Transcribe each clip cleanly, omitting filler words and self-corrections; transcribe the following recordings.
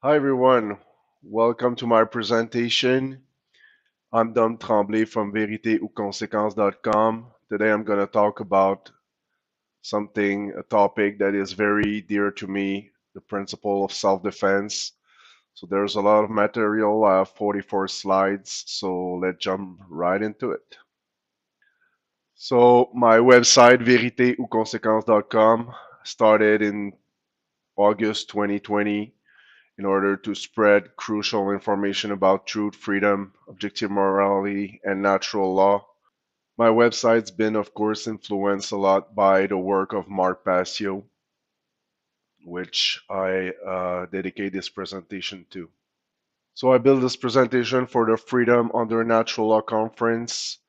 Hi everyone, welcome to my presentation. I'm Dom Tremblay from véritéoutconséquences.com. Today I'm going to talk about a topic that is very dear to me, the principle of self-defense. So there's a lot of material, I have 44 slides, so let's jump right into it. So my website, véritéoutconséquences.com, started in August 2020 in order to spread crucial information about truth, freedom, objective morality, and natural law. My website's been, of course, influenced a lot by the work of Mark Passio, which I dedicate this presentation to. So I built this presentation for the Freedom Under Natural Law conference,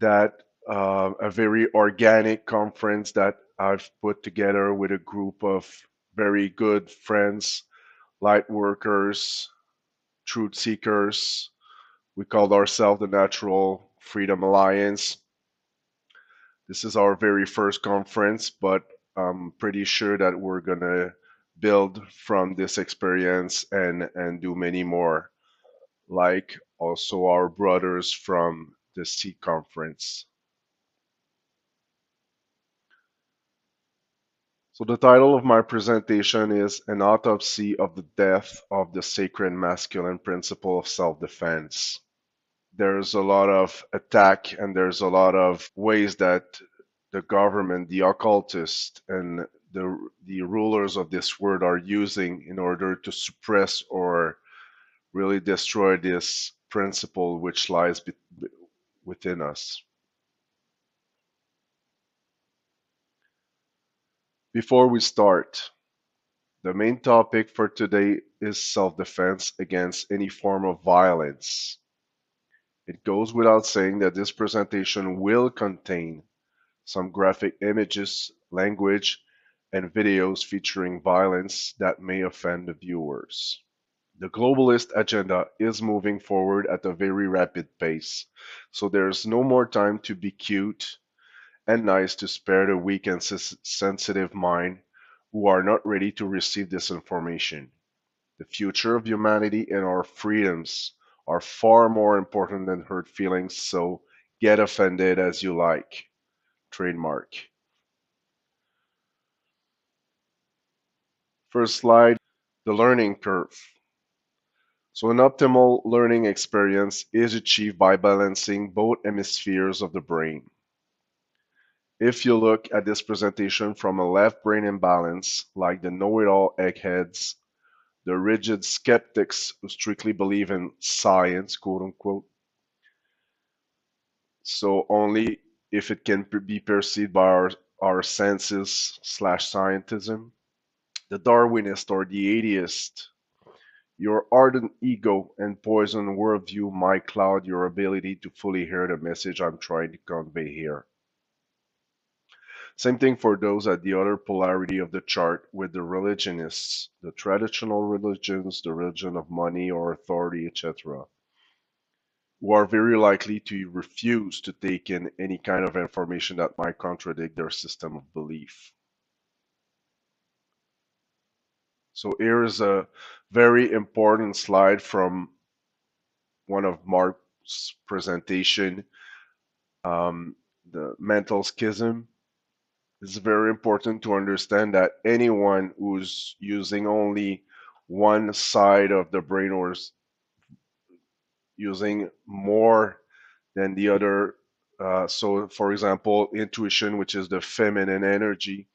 that a very organic conference that I've put together with a group of very good friends, light workers, truth seekers. We called ourselves the Natural Freedom Alliance. This is our very first conference, but I'm pretty sure that we're going to build from this experience and do many more, like also our brothers from the Sea Conference. So the title of my presentation is An Autopsy of the Death of the Sacred Masculine Principle of Self-Defense. There's a lot of attack and there's a lot of ways that the government, the occultists, and the rulers of this world are using in order to suppress or really destroy this principle which lies within us. Before we start, the main topic for today is self-defense against any form of violence. It goes without saying that this presentation will contain some graphic images, language, and videos featuring violence that may offend the viewers. The globalist agenda is moving forward at a very rapid pace, so there's no more time to be cute and nice to spare the weak and sensitive mind who are not ready to receive this information. The future of humanity and our freedoms are far more important than hurt feelings, so get offended as you like. Trademark. First slide, the learning curve. So an optimal learning experience is achieved by balancing both hemispheres of the brain. If you look at this presentation from a left brain imbalance, like the know-it-all eggheads, the rigid skeptics who strictly believe in science, quote unquote, so only if it can be perceived by our senses slash scientism, the Darwinist or the atheist. Your ardent ego and poisoned worldview might cloud your ability to fully hear the message I'm trying to convey here. Same thing for those at the other polarity of the chart with the religionists, the traditional religions, the religion of money or authority, etc., who are very likely to refuse to take in any kind of information that might contradict their system of belief. So here is a very important slide from one of Mark's presentation, the mental schism. It's very important to understand that anyone who's using only one side of the brain or using more than the other, so for example, intuition, which is the feminine energy,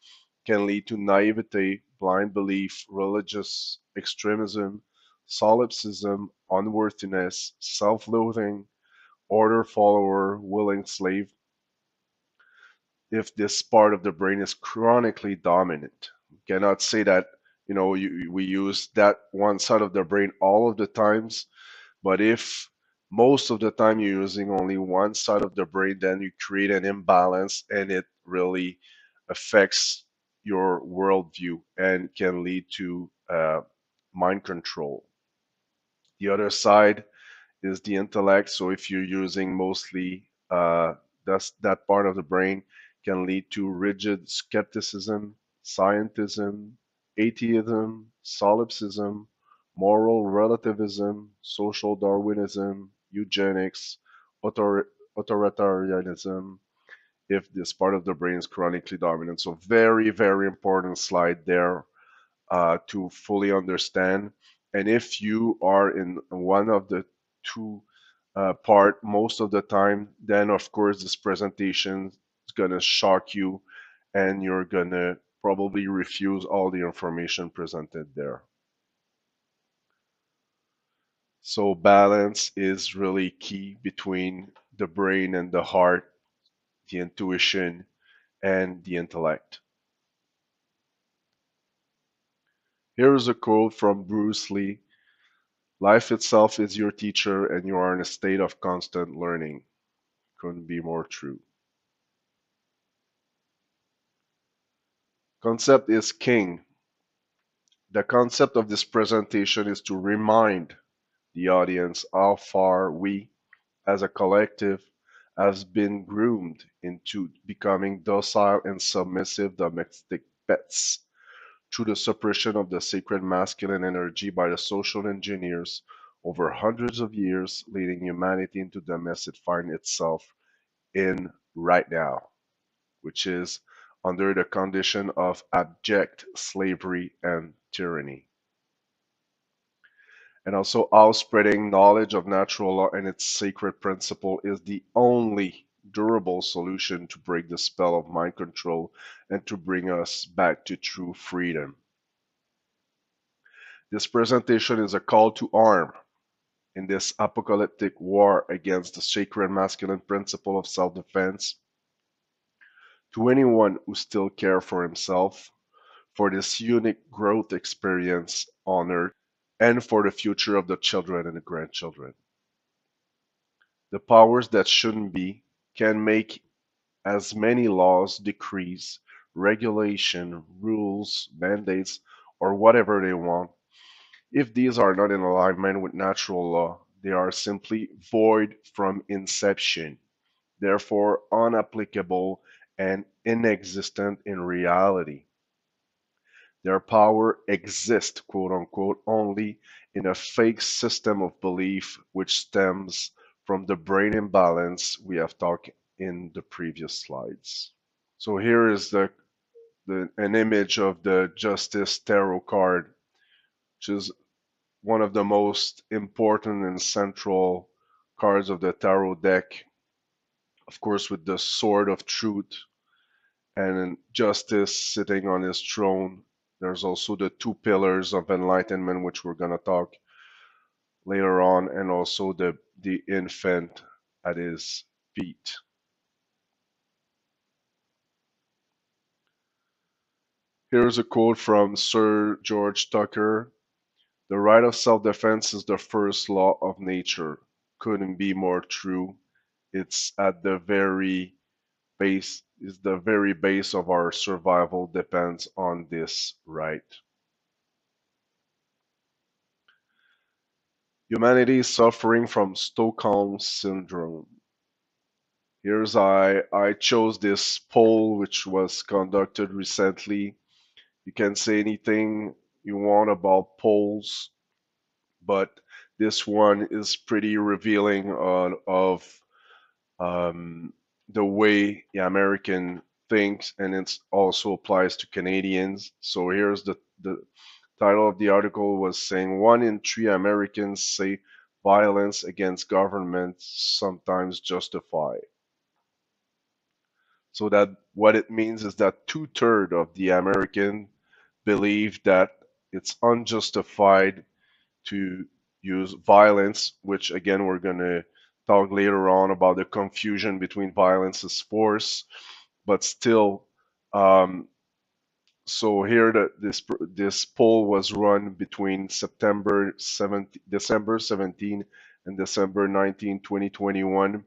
can lead to naivete, blind belief, religious extremism, solipsism, unworthiness, self-loathing, order follower, willing slave, if this part of the brain is chronically dominant. You cannot say that, we use that one side of the brain all of the times, but if most of the time you're using only one side of the brain, then you create an imbalance and it really affects your worldview and can lead to mind control. The other side is the intellect. So if you're using mostly that part of the brain, can lead to rigid skepticism, scientism, atheism, solipsism, moral relativism, social Darwinism, eugenics, authoritarianism, if this part of the brain is chronically dominant. So very, very important slide there to fully understand. And if you are in one of the two part most of the time, then of course this presentation is gonna shock you and you're gonna probably refuse all the information presented there. So balance is really key between the brain and the heart, the intuition and the intellect. Here is a quote from Bruce Lee. Life itself is your teacher and you are in a state of constant learning. Couldn't be more true. Concept is king. The concept of this presentation is to remind the audience how far we, as a collective, has been groomed into becoming docile and submissive domestic pets through the suppression of the sacred masculine energy by the social engineers over hundreds of years, leading humanity into the mess it finds itself in right now, which is under the condition of abject slavery and tyranny. And also how spreading knowledge of natural law and its sacred principle is the only durable solution to break the spell of mind control and to bring us back to true freedom. This presentation is a call to arm in this apocalyptic war against the sacred masculine principle of self-defense to anyone who still cares for himself, for this unique growth experience on Earth, and for the future of the children and the grandchildren. The powers that shouldn't be can make as many laws, decrees, regulation, rules, mandates, or whatever they want. If these are not in alignment with natural law, they are simply void from inception, therefore unapplicable and inexistent in reality. Their power exists, quote unquote, only in a fake system of belief which stems from the brain imbalance we have talked in the previous slides. So here is an image of the Justice Tarot card, which is one of the most important and central cards of the Tarot deck, of course, with the Sword of Truth and Justice sitting on his throne. There's also the two pillars of enlightenment, which we're going to talk later on, and also the infant at his feet. Here's a quote from Sir George Tucker. The right of self-defense is the first law of nature. Couldn't be more true. It's at the very base, is the very base of our survival depends on this right. Humanity is suffering from Stockholm syndrome. I chose this poll which was conducted recently. You can say anything you want about polls, but this one is pretty revealing of the way the American thinks, and it also applies to Canadians. So here's the title of the article was saying 1 in 3 Americans say violence against governments sometimes justified. So that what it means is that 2/3 of the American believe that it's unjustified to use violence, which again we're gonna talk later on about the confusion between violence as force, but still, so here this poll was run between December 17 and December 19, 2021,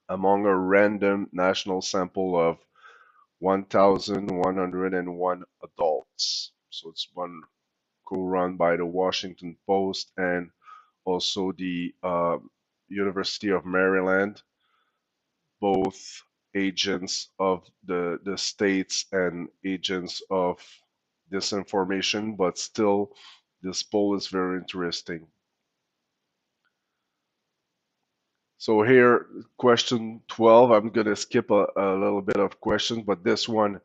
among a random national sample of 1,101 adults. So it's one co-run by the Washington Post and also the University of Maryland, both agents of the states and agents of disinformation, but still this poll is very interesting. So here, question 12, I'm going to skip a little bit of questions, but this one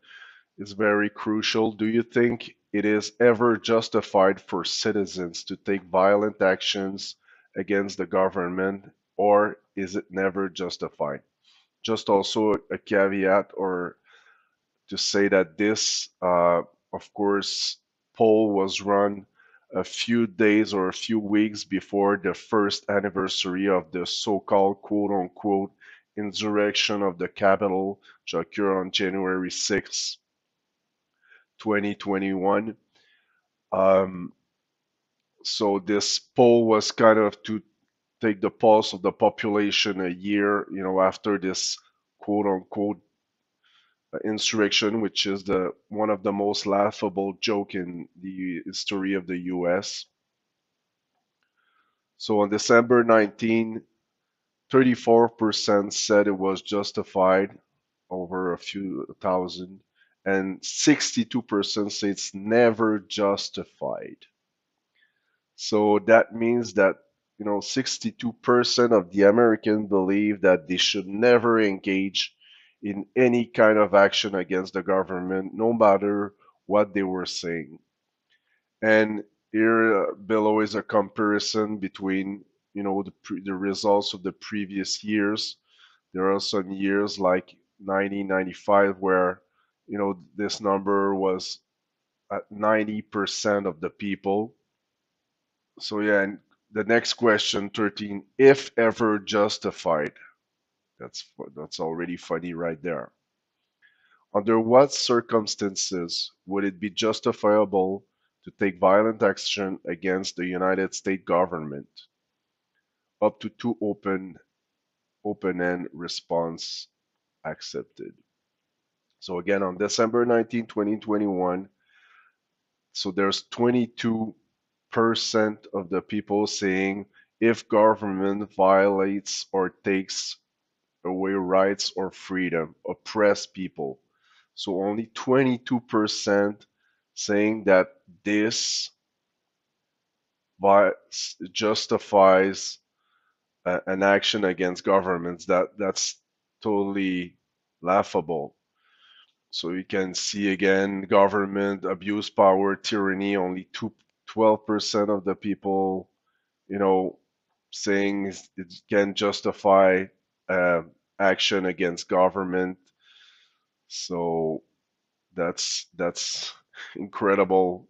is very crucial. Do you think it is ever justified for citizens to take violent actions against the government, or is it never justified? Just also a caveat, or to say that this, of course, poll was run a few days or a few weeks before the first anniversary of the so-called quote-unquote insurrection of the capital, which occurred on January 6, 2021. Um, so this poll was kind of to take the pulse of the population a year, after this quote-unquote insurrection, which is the one of the most laughable joke in the history of the U.S. So on December 19, 34% said it was justified, over a few thousand, and 62% say it's never justified. So that means that 62% of the Americans believe that they should never engage in any kind of action against the government, no matter what they were saying. And here below is a comparison between the results of the previous years. There are some years like 1995 where this number was at 90% of the people. So yeah, and the next question, 13, if ever justified. That's already funny right there. Under what circumstances would it be justifiable to take violent action against the United States government? Up to two open-end response accepted. So again, on December 19, 2021, so there's 22% of the people saying if government violates or takes away rights or freedom, oppress people. So only 22% saying that this justifies an action against governments. That's totally laughable. So you can see again government abuse power, tyranny. Only 12% of the people, you know, saying it can justify uh, action against government. So that's incredible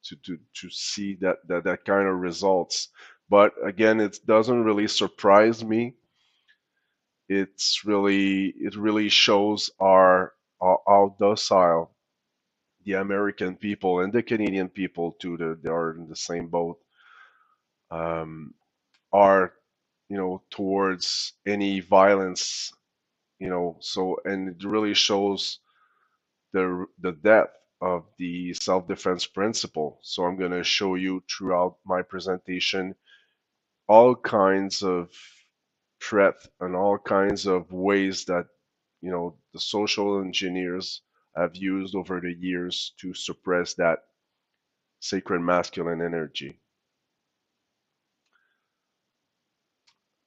to see that kind of results. But again, it doesn't really surprise me. It really shows how docile the American people and the Canadian people too, they are in the same boat, um, are towards any violence. So, and it really shows the depth of the self-defense principle. So I'm going to show you throughout my presentation all kinds of threat and all kinds of ways that the social engineers have used over the years to suppress that sacred masculine energy.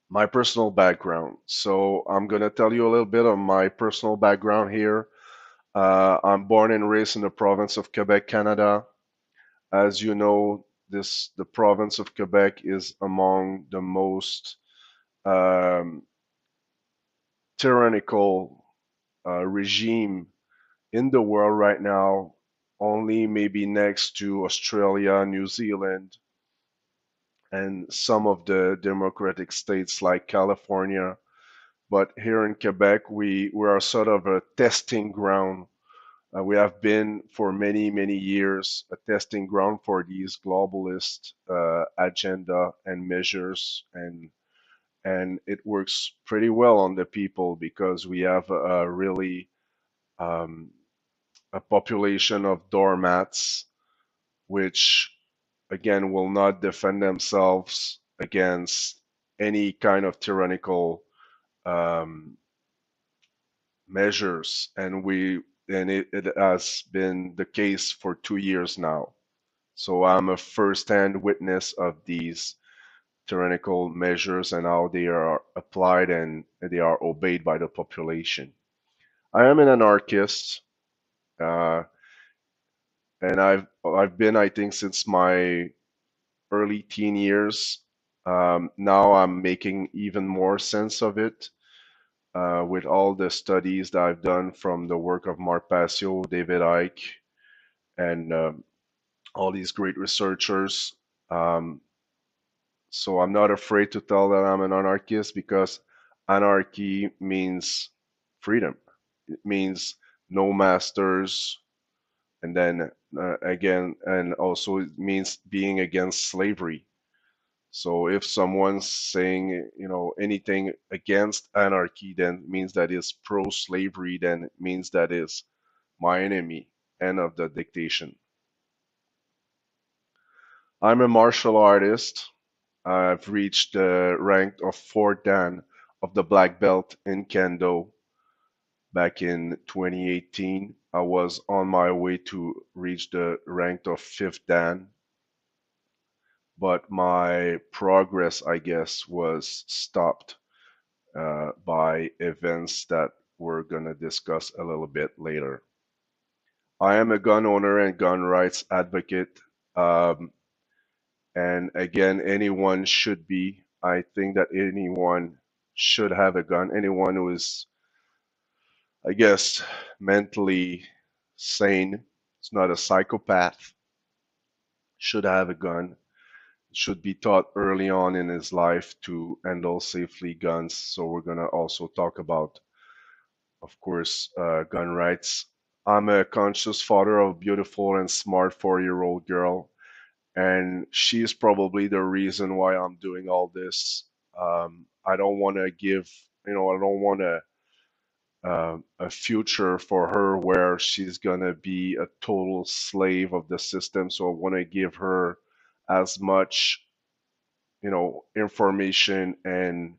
My personal background. So I'm going to tell you a little bit of my personal background here. I'm born and raised in the province of Quebec, Canada. As you know, the province of Quebec is among the most um, tyrannical regime in the world right now, only maybe next to Australia, New Zealand, and some of the democratic states like California. But here in Quebec, we are sort of a testing ground. We have been for many, many years a testing ground for these globalist agenda and measures, and it works pretty well on the people because we have really um, a population of doormats, which again will not defend themselves against any kind of tyrannical um, measures, and it has been the case for 2 years now. So I'm a first-hand witness of these tyrannical measures and how they are applied and they are obeyed by the population. I am an anarchist, uh, and I've been, I think, since my early teen years. Now I'm making even more sense of it with all the studies that I've done from the work of Mark Passio, David Icke, and all these great researchers. Um, so I'm not afraid to tell that I'm an anarchist because anarchy means freedom. It means no masters, and then again, and also it means being against slavery. So if someone's saying, anything against anarchy, then means that is pro-slavery, then it means that is my enemy. End of the dictation. I'm a martial artist. I've reached the rank of 4th Dan of the black belt in Kendo back in 2018. I was on my way to reach the rank of 5th Dan, but my progress, I guess, was stopped by events that we're going to discuss a little bit later. I am a gun owner and gun rights advocate. Um, and again, anyone should be. I think that anyone should have a gun. Anyone who is, I guess, mentally sane, is not a psychopath, should have a gun. Should be taught early on in his life to handle safely guns. So we're going to also talk about, of course, gun rights. I'm a conscious father of a beautiful and smart 4-year-old girl, and she's probably the reason why I'm doing all this. I don't want to give, I don't want a future for her where she's gonna be a total slave of the system. So I want to give her as much, information and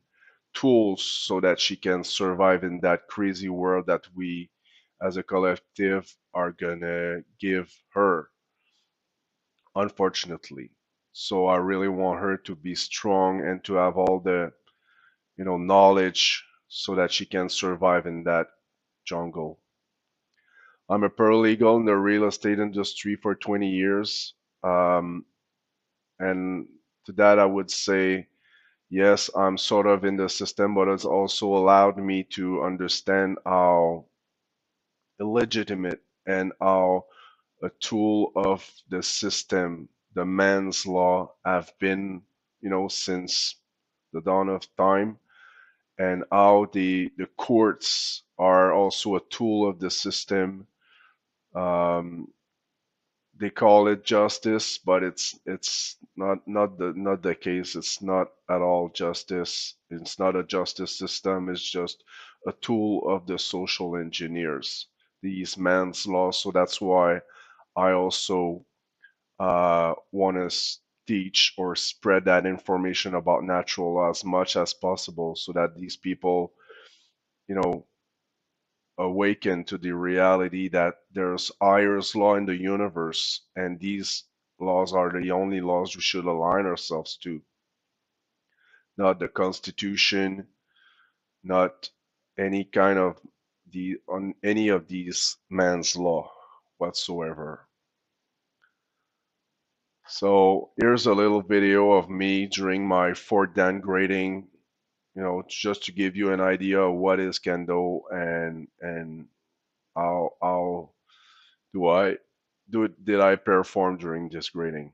tools so that she can survive in that crazy world that we as a collective are gonna give her, unfortunately. So I really want her to be strong and to have all the, knowledge so that she can survive in that jungle. I'm a paralegal in the real estate industry for 20 years. Um, and to that, I would say, yes, I'm sort of in the system, but it's also allowed me to understand how illegitimate and how a tool of the system, the man's law, have been, since the dawn of time, and how the courts are also a tool of the system. Um, they call it justice, but it's not the case. It's not at all justice. It's not a justice system. It's just a tool of the social engineers, these man's laws. So that's why I also want to teach or spread that information about natural law as much as possible, so that these people, you know, awaken to the reality that there's higher law in the universe, and these laws are the only laws we should align ourselves to, not the Constitution, not any kind of on any of these man's law whatsoever. So here's a little video of me during my 4th Dan grading, just to give you an idea of what is kendo and how do I did I perform during this grading.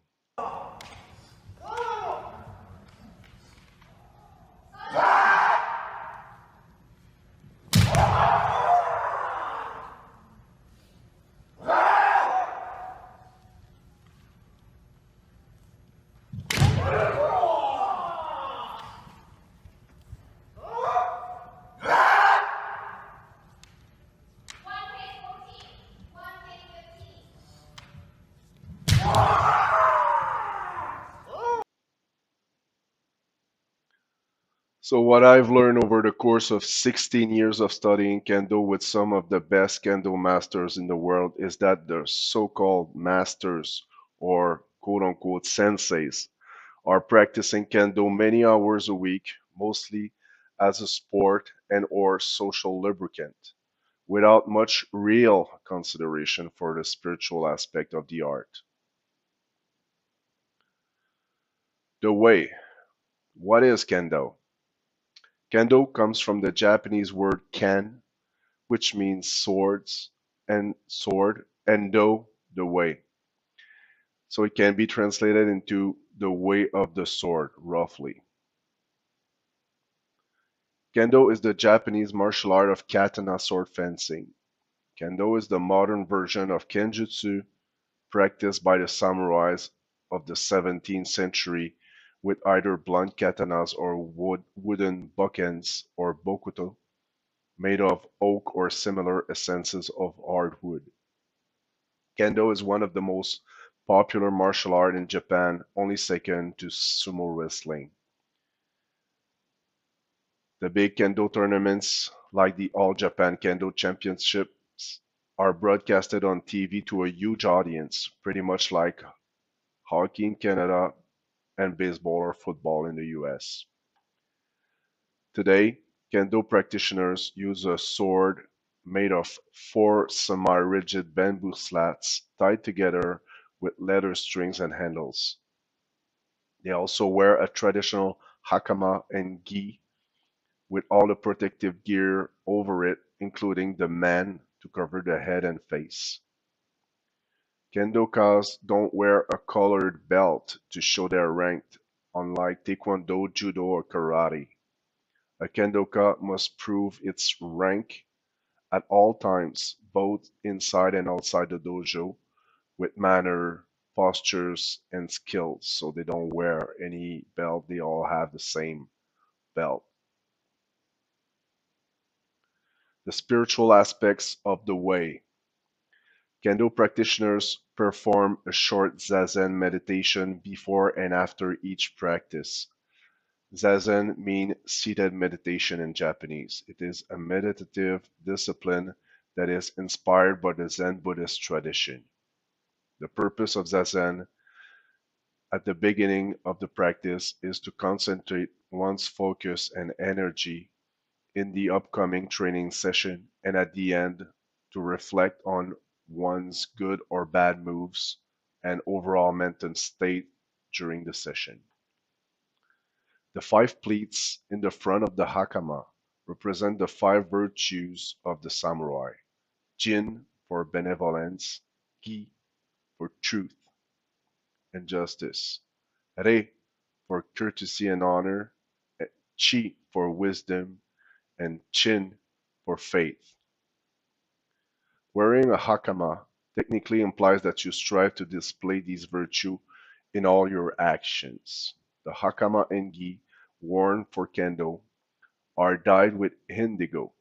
So what I've learned over the course of 16 years of studying Kendo with some of the best Kendo masters in the world is that the so-called masters, or quote unquote senseis are practicing kendo many hours a week, mostly as a sport and or social lubricant, without much real consideration for the spiritual aspect of the art. The way. What is kendo? Kendo comes from the Japanese word kan, which means swords and sword, and do, the way. So it can be translated into the way of the sword, roughly. Kendo is the Japanese martial art of katana sword fencing. Kendo is the modern version of kenjutsu practiced by the samurais of the 17th century with either blunt katanas or wooden bokkens or bokuto made of oak or similar essences of hardwood. Kendo is one of the most popular martial art in Japan, only second to sumo wrestling. The big kendo tournaments, like the All Japan Kendo Championships, are broadcasted on TV to a huge audience, pretty much like hockey in Canada and baseball or football in the US. Today, kendo practitioners use a sword made of four semi-rigid bamboo slats tied together with leather strings and handles. They also wear a traditional hakama and gi with all the protective gear over it, including the man to cover the head and face. Kendokas don't wear a colored belt to show their rank, unlike Taekwondo, Judo, or Karate. A Kendoka must prove its rank at all times, both inside and outside the dojo, with manner, postures, and skills. So they don't wear any belt, they all have the same belt. The spiritual aspects of the way. Kendo practitioners perform a short Zazen meditation before and after each practice. Zazen means seated meditation in Japanese. It is a meditative discipline that is inspired by the Zen Buddhist tradition. The purpose of Zazen at the beginning of the practice is to concentrate one's focus and energy in the upcoming training session, and at the end, to reflect on one's good or bad moves and overall mental state during the session. The five pleats in the front of the hakama represent the five virtues of the samurai: Jin for benevolence, Gi for truth and justice, Rei for courtesy and honor, Chi for wisdom, and Chin for faith. Wearing a hakama technically implies that you strive to display these virtues in all your actions. The hakama and gi worn for kendo are dyed with indigo,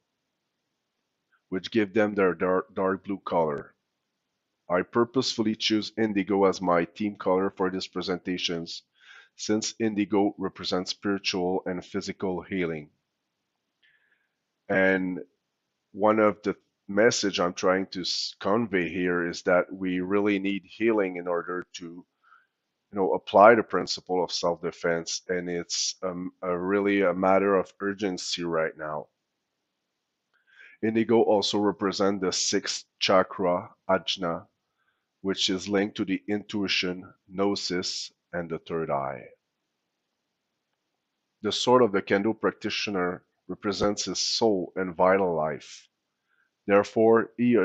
which give them their dark blue color. I purposefully choose indigo as my theme color for these presentations, since indigo represents spiritual and physical healing. And one of the message I'm trying to convey here is that we really need healing in order to apply the principle of self-defense, and it's really a matter of urgency right now. Indigo also represents the sixth chakra, ajna, which is linked to the intuition, gnosis, and the third eye. The sword of the kendo practitioner represents his soul and vital life. Therefore, he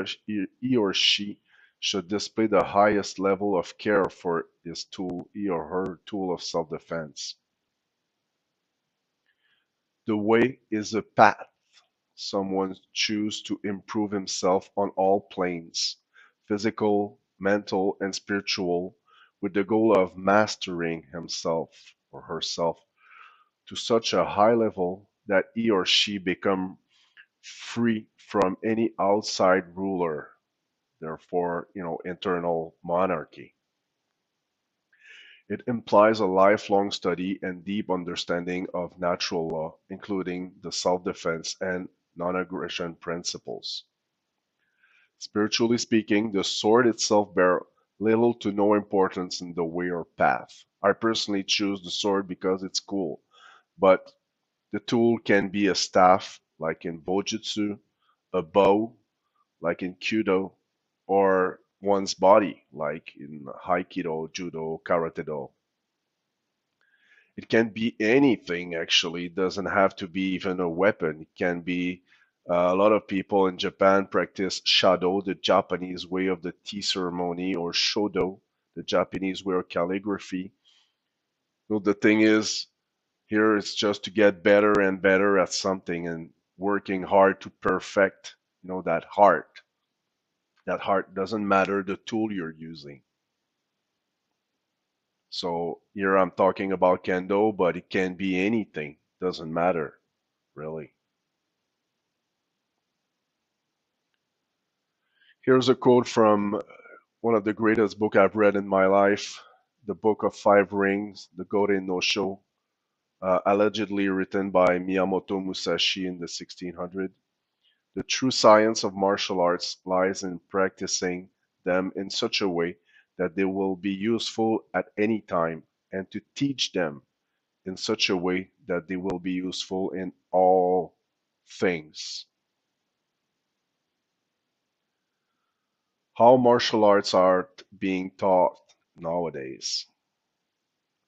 or she should display the highest level of care for his tool, he or her tool of self-defense. The way is a path someone chooses to improve himself on all planes, physical, mental, and spiritual, with the goal of mastering himself or herself to such a high level that he or she become free from any outside ruler, therefore, internal monarchy. It implies a lifelong study and deep understanding of natural law, including the self-defense and non-aggression principles. Spiritually speaking, the sword itself bears little to no importance in the way or path. I personally choose the sword because it's cool, but the tool can be a staff, like in Bojutsu, a bow, like in Kyudo, or one's body, like in Haikido, Judo, Karate-do. It can be anything, actually. It doesn't have to be even a weapon. It can be a lot of people in Japan practice Shado, the Japanese way of the tea ceremony, or Shodo, the Japanese way of calligraphy. So the thing is, here it's just to get better and better at something and working hard to perfect, that heart. That heart doesn't matter the tool you're using. So here I'm talking about kendo, but it can be anything. Doesn't matter, really. Here's a quote from one of the greatest books I've read in my life, the Book of Five Rings, the Goten no Sho, allegedly written by Miyamoto Musashi in the 1600s. The true science of martial arts lies in practicing them in such a way that they will be useful at any time, and to teach them in such a way that they will be useful in all things. How martial arts are being taught nowadays.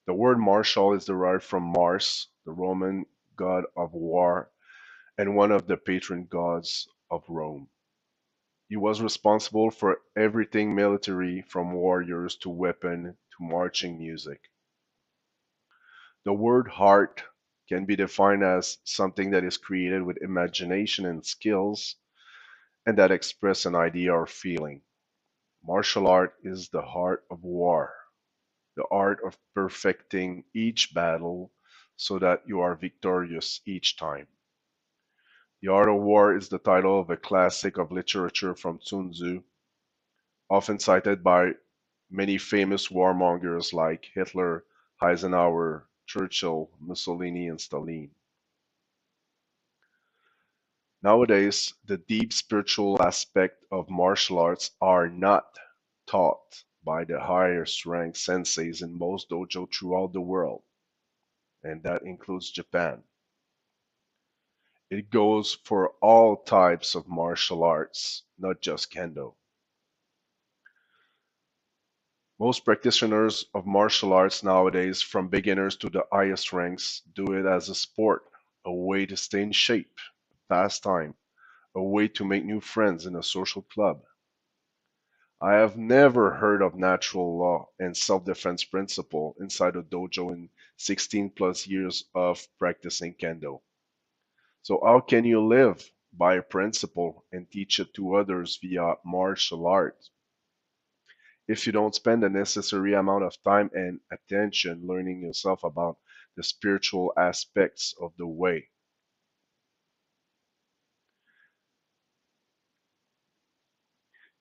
The word martial is derived from Mars, the Roman god of war and one of the patron gods of Rome. He was responsible for everything military, from warriors to weapon to marching music. The word heart can be defined as something that is created with imagination and skills and that express an idea or feeling. Martial art is the heart of war, the art of perfecting each battle so that you are victorious each time. The Art of War is the title of a classic of literature from Sun Tzu, often cited by many famous warmongers like Hitler, Eisenhower, Churchill, Mussolini, and Stalin. Nowadays, the deep spiritual aspect of martial arts are not taught by the highest ranked senseis in most dojo throughout the world, and that includes Japan. It goes for all types of martial arts, not just kendo. Most practitioners of martial arts nowadays, from beginners to the highest ranks, do it as a sport, a way to stay in shape, a pastime, a way to make new friends in a social club. I have never heard of natural law and self-defense principle inside a dojo in 16 plus years of practicing kendo. So how can you live by a principle and teach it to others via martial art if you don't spend the necessary amount of time and attention learning yourself about the spiritual aspects of the way?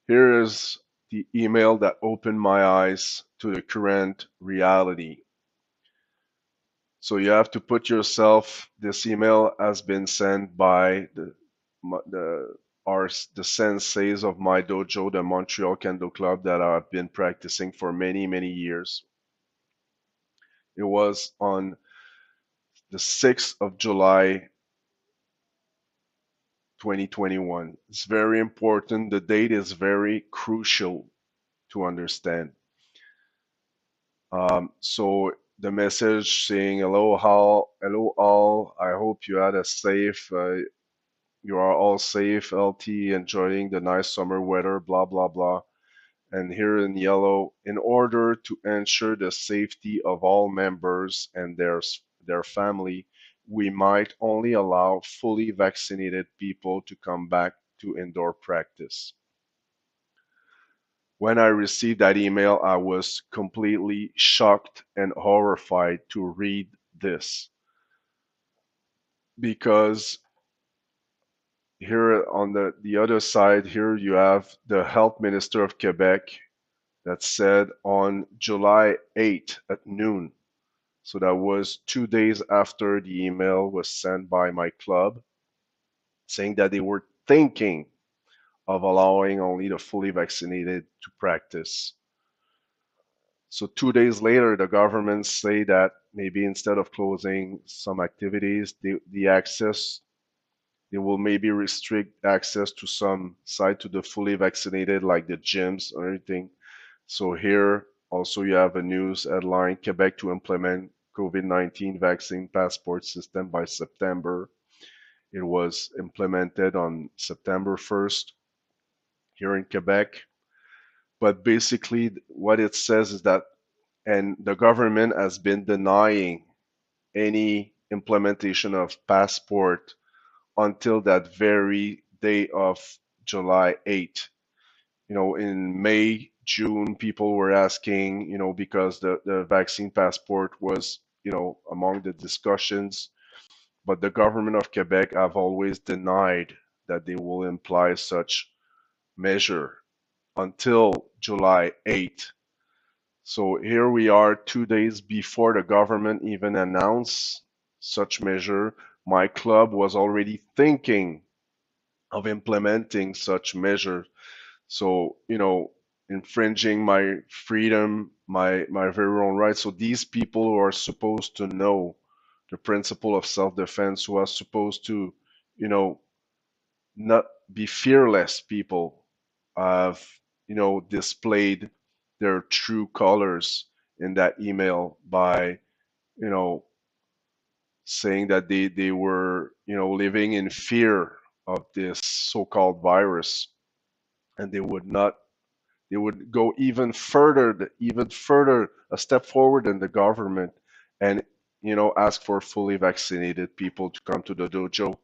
Here is the email that opened my eyes to the current reality. So you have to put yourself, this email has been sent by the the senseis of my dojo, the Montreal Kendo Club, that I've been practicing for many, many years. It was on the 6th of July, 2021. It's very important. The date is very crucial to understand. So the message saying hello all. I hope you had a safe, you are all safe, LT, enjoying the nice summer weather, blah blah blah. And here in yellow, in order to ensure the safety of all members and their family, we might only allow fully vaccinated people to come back to indoor practice. When I received that email, I was completely shocked and horrified to read this, because here on the other side, here you have the health minister of Quebec that said on July 8th at noon, so that was 2 days after the email was sent by my club, saying that they were thinking of allowing only the fully vaccinated to practice. So 2 days later, the government say that maybe instead of closing some activities, the access they will maybe restrict access to some side to the fully vaccinated, like the gyms or anything. So here also you have a news headline: Quebec to implement COVID-19 vaccine passport system by September. It was implemented on September 1st here in Quebec. But basically, what it says is that, and the government has been denying any implementation of passport until that very day of July 8th. In May, June, people were asking, because the vaccine passport was, among the discussions, but the government of Quebec have always denied that they will imply such measure until July 8th. So here we are 2 days before the government even announced such measure. My club was already thinking of implementing such measure. So, infringing my freedom, my very own rights. So these people who are supposed to know the principle of self-defense, who are supposed to, you know, not be fearless people, have, displayed their true colors in that email by, you know, saying that they were, living in fear of this so-called virus, and they would go even further, a step forward than the government, and ask for fully vaccinated people to come to the dojo.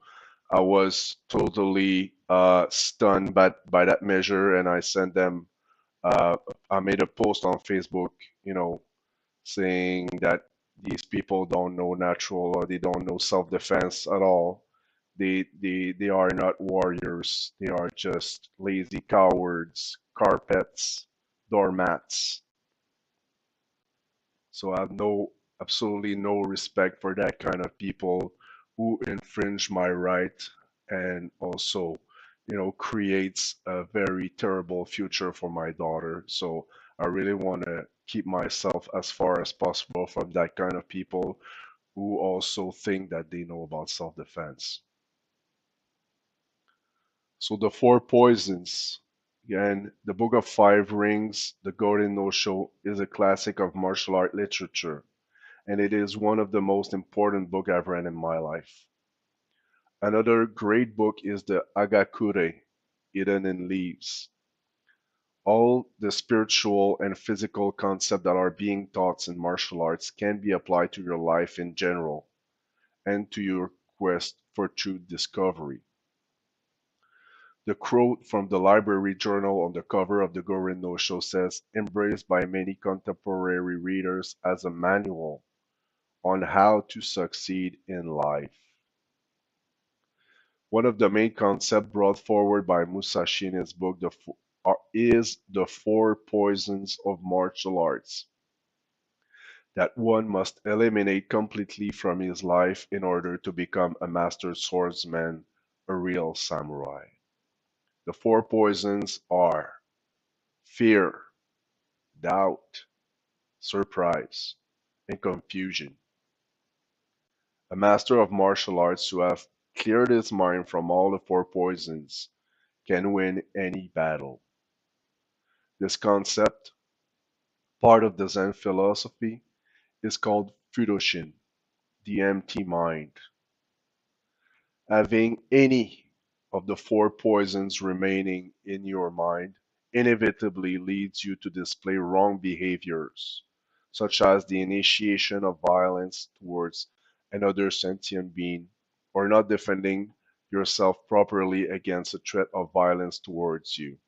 I was totally stunned by that measure, and I sent them. I made a post on Facebook, saying that these people don't know natural, or they don't know self-defense at all. They are not warriors. They are just lazy cowards, carpets, doormats. So I have absolutely no respect for that kind of people who infringe my right, and also, creates a very terrible future for my daughter. So I really want to keep myself as far as possible from that kind of people who also think that they know about self-defense. So the four poisons. Again, the Book of Five Rings, The Golden No Show, is a classic of martial art literature, and it is one of the most important books I've read in my life. Another great book is the Agakure, Hidden in Leaves. All the spiritual and physical concepts that are being taught in martial arts can be applied to your life in general and to your quest for truth discovery. The quote from the library journal on the cover of the Gorin no Show says, embraced by many contemporary readers as a manual on how to succeed in life. One of the main concepts brought forward by Musashi in his book is the four poisons of martial arts that one must eliminate completely from his life in order to become a master swordsman, a real samurai. The four poisons are fear, doubt, surprise, and confusion. A master of martial arts who have cleared his mind from all the four poisons can win any battle. This concept, part of the Zen philosophy, is called Fudoshin, the empty mind. Having any of the four poisons remaining in your mind inevitably leads you to display wrong behaviors, such as the initiation of violence towards another sentient being, or not defending yourself properly against a threat of violence towards you.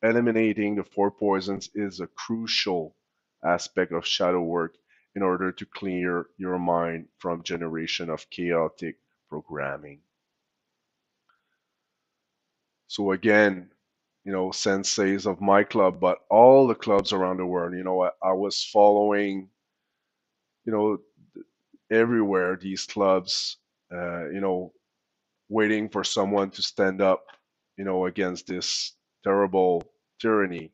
Eliminating the four poisons is a crucial aspect of shadow work in order to clear your mind from generation of chaotic programming. So again, senseis of my club, but all the clubs around the world, I was following, you know, everywhere these clubs, waiting for someone to stand up, against this terrible tyranny.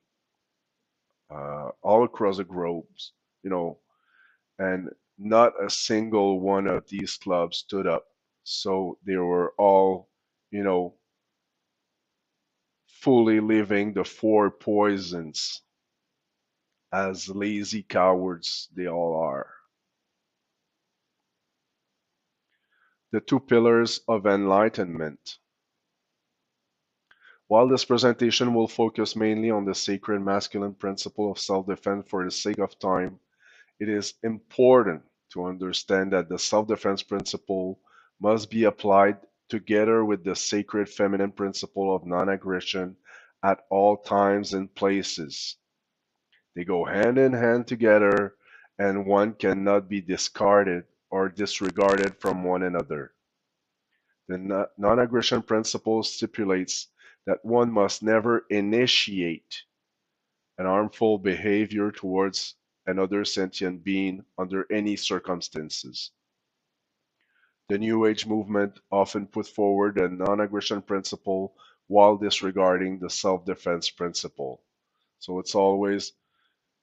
all across the globes, you know, and not a single one of these clubs stood up. So they were all, you know, fully living the four poisons as lazy cowards they all are. The two pillars of enlightenment. While this presentation will focus mainly on the sacred masculine principle of self-defense for the sake of time, it is important to understand that the self-defense principle must be applied together with the sacred feminine principle of non-aggression at all times and places. They go hand in hand together, and one cannot be discarded or disregarded from one another. The non-aggression principle stipulates that one must never initiate an harmful behavior towards another sentient being under any circumstances. The New Age movement often put forward the non-aggression principle while disregarding the self-defense principle. So it's always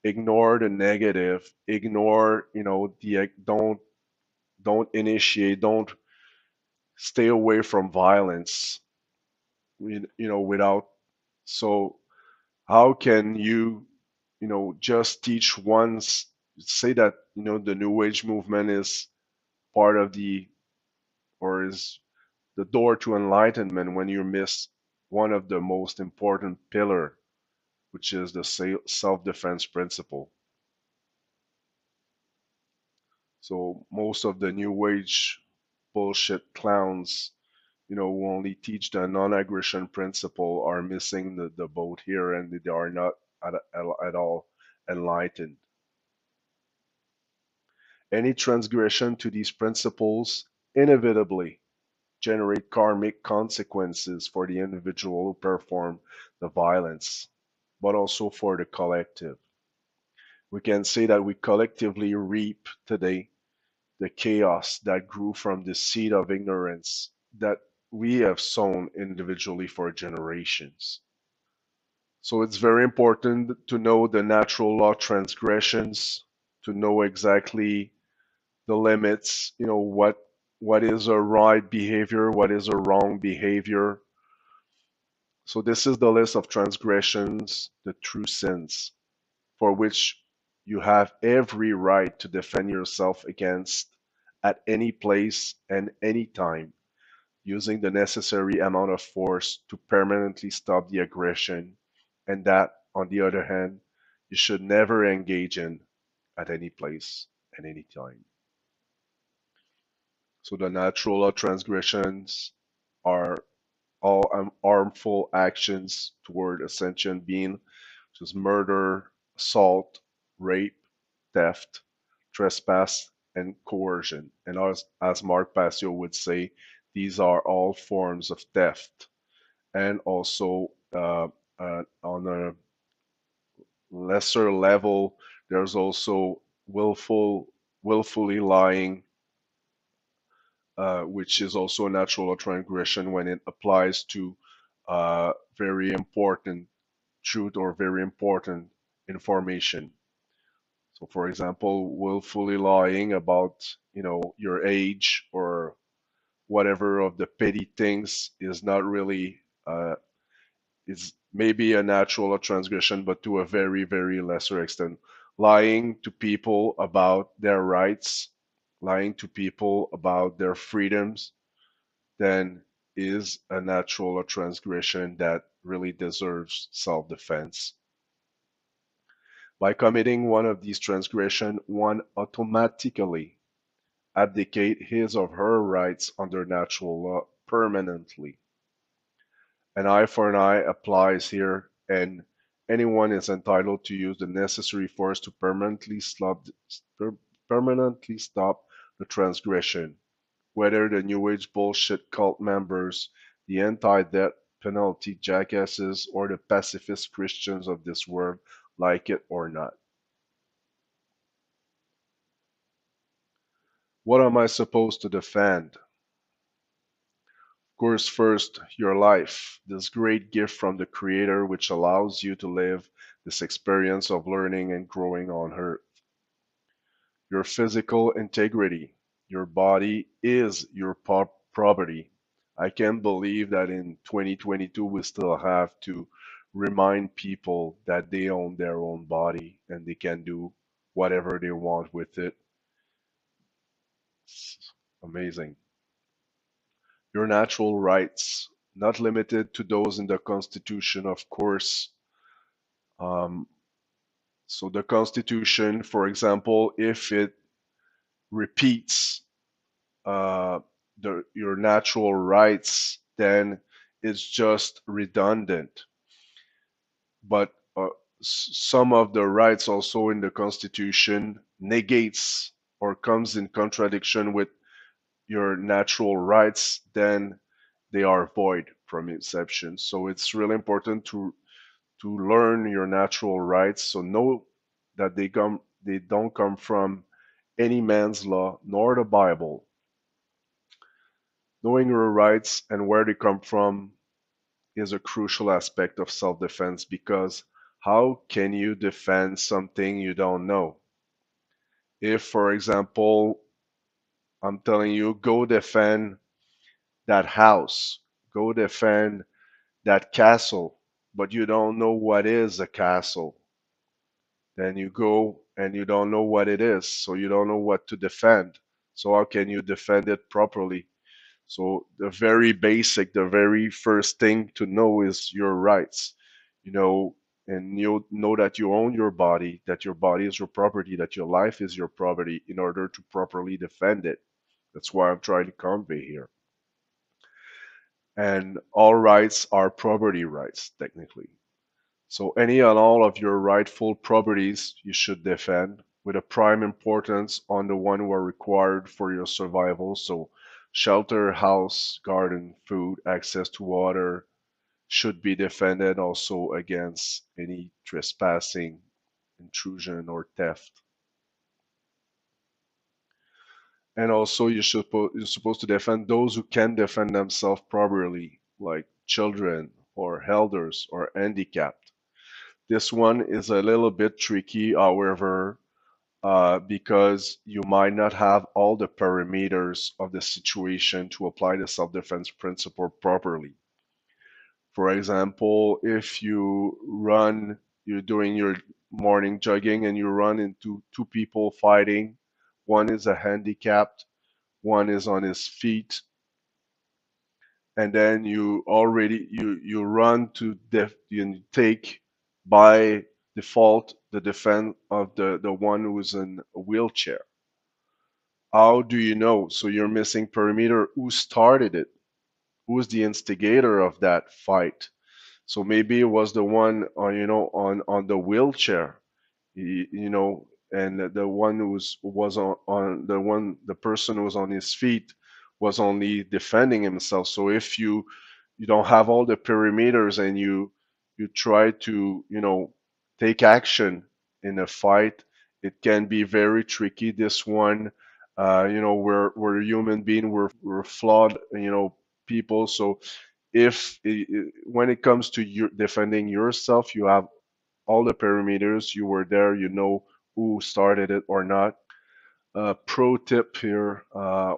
ignore the negative, ignore, the don't initiate, don't stay away from violence, without. So how can you, just teach one's, say that, the New Age movement is part of the, or is the door to enlightenment when you miss one of the most important pillar, which is the self-defense principle. So most of the New Age bullshit clowns, who only teach the non-aggression principle are missing the boat here, and they are not at all enlightened. Any transgression to these principles inevitably generate karmic consequences for the individual who perform the violence, but also for the collective. We can say that we collectively reap today the chaos that grew from the seed of ignorance that we have sown individually for generations. So it's very important to know the natural law transgressions, to know exactly the limits, what is a right behavior, what is a wrong behavior. So this is the list of transgressions, the true sins, for which you have every right to defend yourself against at any place and any time, using the necessary amount of force to permanently stop the aggression, and that, on the other hand, you should never engage in at any place and any time. So the natural law transgressions are all harmful actions toward a sentient being, which is murder, assault, rape, theft, trespass, and coercion. And as Mark Passio would say, these are all forms of theft. And also, on a lesser level, there's also willfully lying, which is also a natural transgression when it applies to very important truth or very important information. So, for example, willfully lying about, your age or whatever of the petty things is not really, is maybe a natural transgression, but to a very, very lesser extent. Lying to people about their rights, lying to people about their freedoms, then is a natural transgression that really deserves self-defense. By committing one of these transgressions, one automatically abdicate his or her rights under natural law permanently. An eye for an eye applies here, and anyone is entitled to use the necessary force to permanently stop the transgression, whether the New Age bullshit cult members, the anti-death penalty jackasses, or the pacifist Christians of this world like it or not. What am I supposed to defend? Of course, first, your life, this great gift from the Creator which allows you to live this experience of learning and growing on Earth. Your physical integrity. Your body is your property. I can't believe that in 2022 we still have to remind people that they own their own body and they can do whatever they want with it. It's amazing. Your natural rights, not limited to those in the Constitution, of course. Um, so the Constitution, for example, if it repeats uh, your natural rights, then it's just redundant. But some of the rights also in the Constitution negates or comes in contradiction with your natural rights, then they are void from inception. So it's really important to learn your natural rights. So know that they don't come from any man's law nor the Bible. Knowing your rights and where they come from is a crucial aspect of self-defense because how can you defend something you don't know? If, for example, I'm telling you, go defend that house, go defend that castle, but you don't know what is a castle, then you go and you don't know what it is, so you don't know what to defend. So how can you defend it properly? So the very basic, the very first thing to know is your rights, you know, and you know that you own your body, that your body is your property, that your life is your property in order to properly defend it. That's what I'm trying to convey here. And all rights are property rights, technically. So any and all of your rightful properties you should defend with a prime importance on the one who are required for your survival. So shelter, house, garden, food, access to water should be defended also against any trespassing, intrusion, or theft. And also you're supposed to defend those who can defend themselves properly, like children or elders or handicapped. This one is a little bit tricky, however, because you might not have all the parameters of the situation to apply the self-defense principle properly. For example, if you're doing your morning jogging and you run into two people fighting, one is a handicapped, one is on his feet, and then you run to you take by default the defense of the one who's in a wheelchair. How do you know? So you're missing perimeter. Who started it? Who's the instigator of that fight? So maybe it was the one on on the wheelchair, you know, and the one who was on the person who was on his feet was only defending himself. So if you don't have all the perimeters and you try to take action in a fight, it can be very tricky. This one, we're human being, we're flawed, people. So if when it comes to you defending yourself, you have all the parameters, you were there, you know who started it or not. Pro tip here,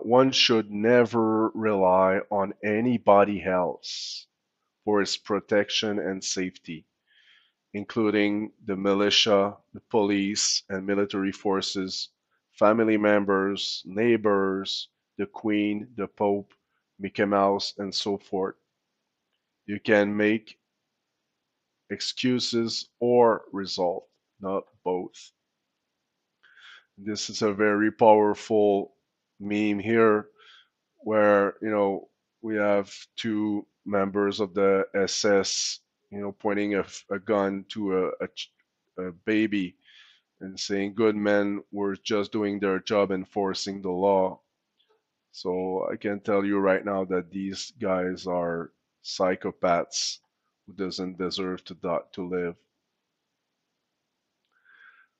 one should never rely on anybody else for its protection and safety, including the militia, the police, and military forces, family members, neighbors, the Queen, the Pope, Mickey Mouse, and so forth. You can make excuses or result, not both. This is a very powerful meme here where, we have two members of the SS, pointing a gun to a baby and saying good men were just doing their job enforcing the law. So I can tell you right now that these guys are psychopaths who doesn't deserve to live.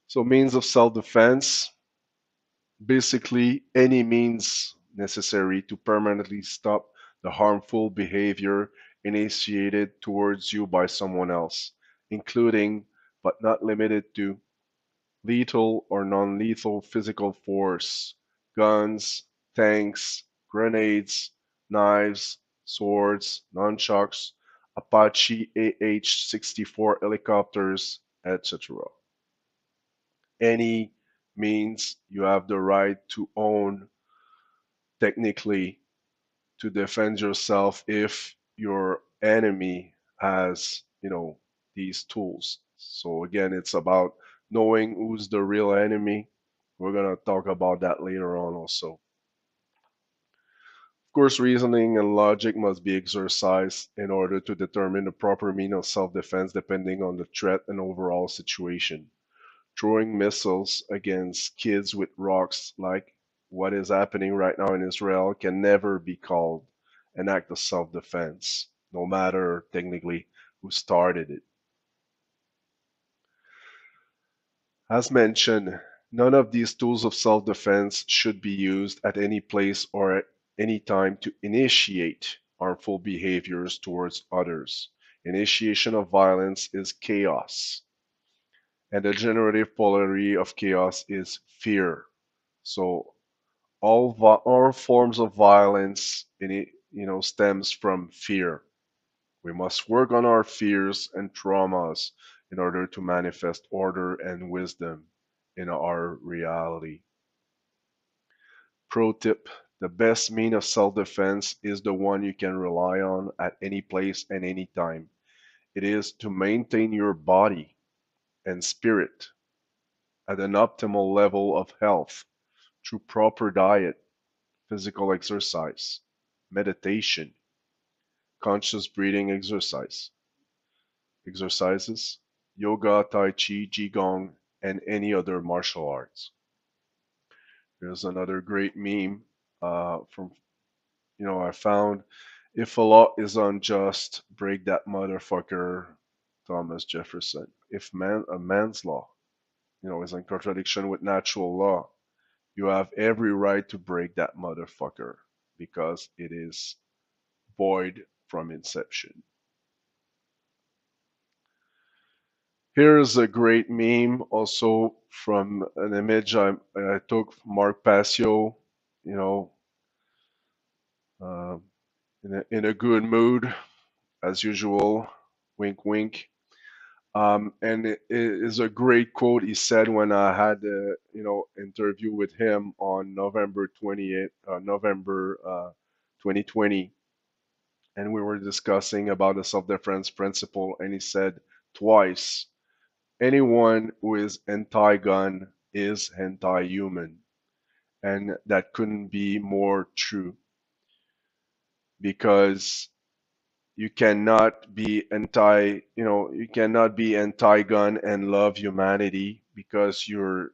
So means of self-defense, basically any means necessary to permanently stop the harmful behavior initiated towards you by someone else, including but not limited to lethal or non-lethal physical force, guns, tanks, grenades, knives, swords, nunchucks, Apache AH-64 helicopters, etc. Any means you have the right to own technically to defend yourself if your enemy has, these tools. So again, it's about knowing who's the real enemy. We're going to talk about that later on also. Of course, reasoning and logic must be exercised in order to determine the proper means of self-defense depending on the threat and overall situation. Throwing missiles against kids with rocks like what is happening right now in Israel can never be called an act of self-defense, no matter technically who started it. As mentioned, none of these tools of self-defense should be used at any place or at any time to initiate harmful behaviors towards others. Initiation of violence is chaos, and the generative polarity of chaos is fear. So all forms of violence in it, stems from fear. We must work on our fears and traumas in order to manifest order and wisdom in our reality. Pro tip: the best mean of self-defense is the one you can rely on at any place and any time. It is to maintain your body and spirit at an optimal level of health through proper diet, physical exercise, meditation, conscious breathing exercises, yoga, tai chi, qigong, and any other martial arts. There's another great meme from I found: if a law is unjust, break that motherfucker, Thomas Jefferson. If a man's law, is in contradiction with natural law, you have every right to break that motherfucker because it is void from inception. Here's a great meme also from an image I took from Mark Passio, you know, uh, in a good mood as usual, wink wink. And it is a great quote he said when I had a interview with him on November 28th, November 2020, and we were discussing about the self-defense principle, and he said twice, anyone who is anti-gun is anti-human. And that couldn't be more true because you cannot be anti-gun and love humanity because you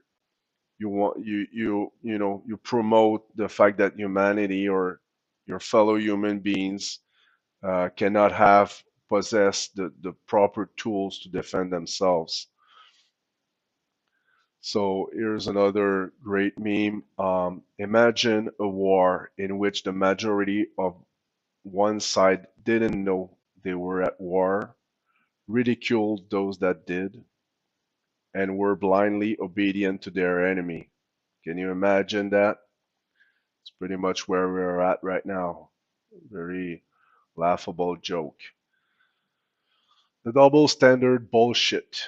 promote the fact that humanity or your fellow human beings cannot have possess the proper tools to defend themselves. So here's another great meme. Imagine a war in which the majority of one side didn't know they were at war, ridiculed those that did, and were blindly obedient to their enemy. Can you imagine that? It's pretty much where we're at right now. Very laughable joke. The double standard bullshit.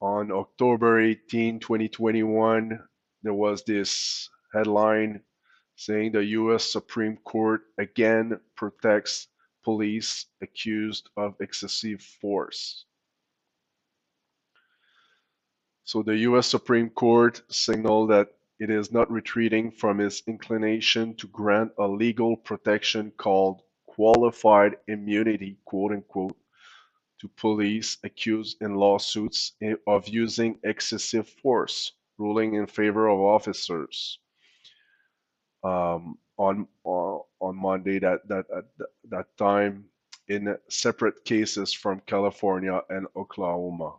On October 18, 2021, there was this headline saying the U.S. Supreme Court again protects police accused of excessive force. So the U.S. Supreme Court signaled that it is not retreating from its inclination to grant a legal protection called qualified immunity, quote unquote, to police accused in lawsuits of using excessive force, ruling in favor of officers on Monday that time in separate cases from California and Oklahoma.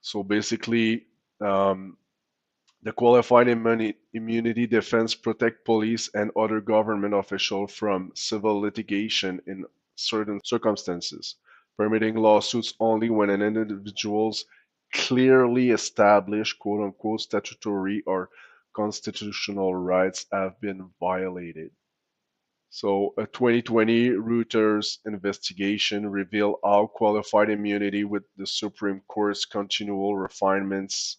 So basically, the qualified immunity defense protect police and other government officials from civil litigation in certain circumstances. permitting lawsuits only when an individual's clearly established quote unquote statutory or constitutional rights have been violated. So, a 2020 Reuters investigation revealed how qualified immunity with the Supreme Court's continual refinements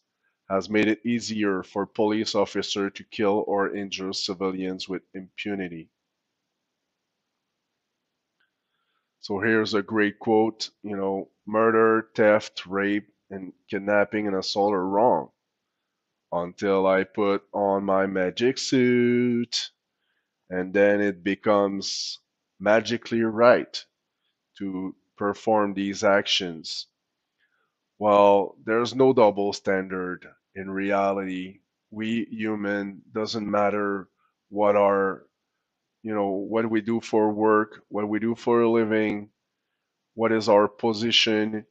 has made it easier for police officers to kill or injure civilians with impunity. So here's a great quote, murder, theft, rape, and kidnapping and assault are wrong until I put on my magic suit, and then it becomes magically right to perform these actions. Well, there's no double standard in reality. We human doesn't matter what our, what we do for work, what we do for a living, what is our position.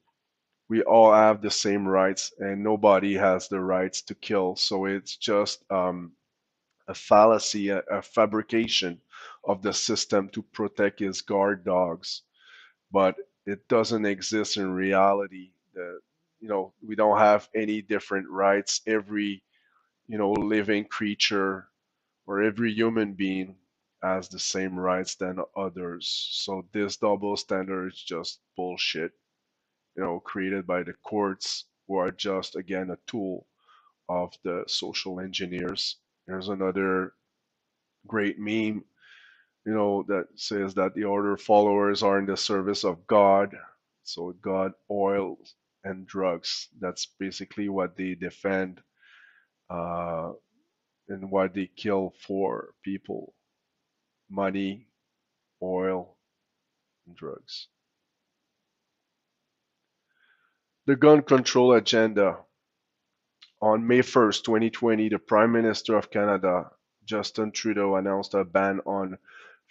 We all have the same rights, and nobody has the rights to kill. So it's just a fallacy, a fabrication of the system to protect its guard dogs. But it doesn't exist in reality. We don't have any different rights. Every, living creature or every human being has the same rights than others. So this double standard is just bullshit, created by the courts who are just, again, a tool of the social engineers. There's another great meme, that says that the order followers are in the service of God. So God, oil, and drugs. That's basically what they defend, uh, and what they kill for people: money, oil, and drugs. The gun control agenda. On May 1st, 2020, the Prime Minister of Canada, Justin Trudeau, announced a ban on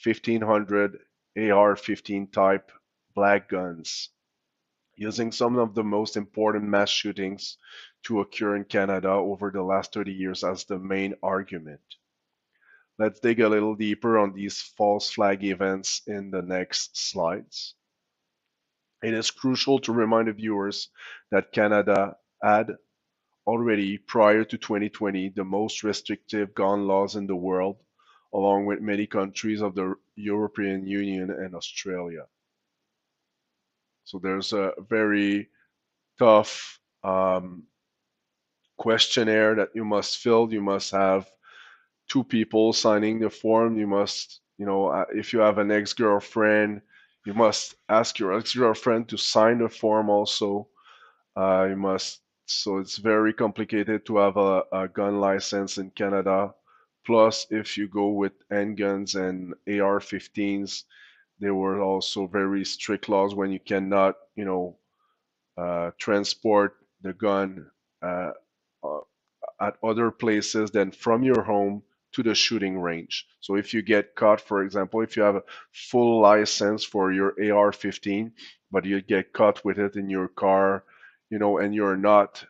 1,500 AR-15 type black guns, using some of the most important mass shootings to occur in Canada over the last 30 years as the main argument. Let's dig a little deeper on these false flag events in the next slides. It is crucial to remind the viewers that Canada had already, prior to 2020, the most restrictive gun laws in the world, along with many countries of the European Union and Australia. So there's a very tough questionnaire that you must fill. You must have two people signing the form. You must, if you have an ex-girlfriend, you must ask your ex-girlfriend to sign the form also. You must, so it's very complicated to have a gun license in Canada. Plus, if you go with handguns and AR-15s, there were also very strict laws when you cannot, transport the gun uh, uh, at other places than from your home to the shooting range. So if you get caught, for example, if you have a full license for your AR-15, but you get caught with it in your car, and you're not,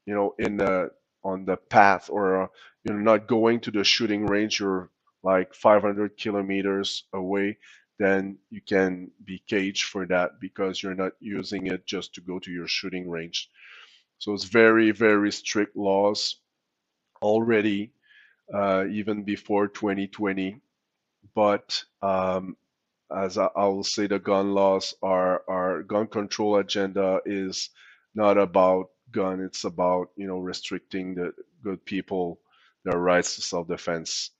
in the on the path, or you're not going to the shooting range, you're like 500 kilometers away, then you can be caged for that because you're not using it just to go to your shooting range. So it's very, very strict laws already, even before 2020. But as I will say, the gun laws, our gun control agenda is not about gun. It's about, restricting the good people their rights to self-defense.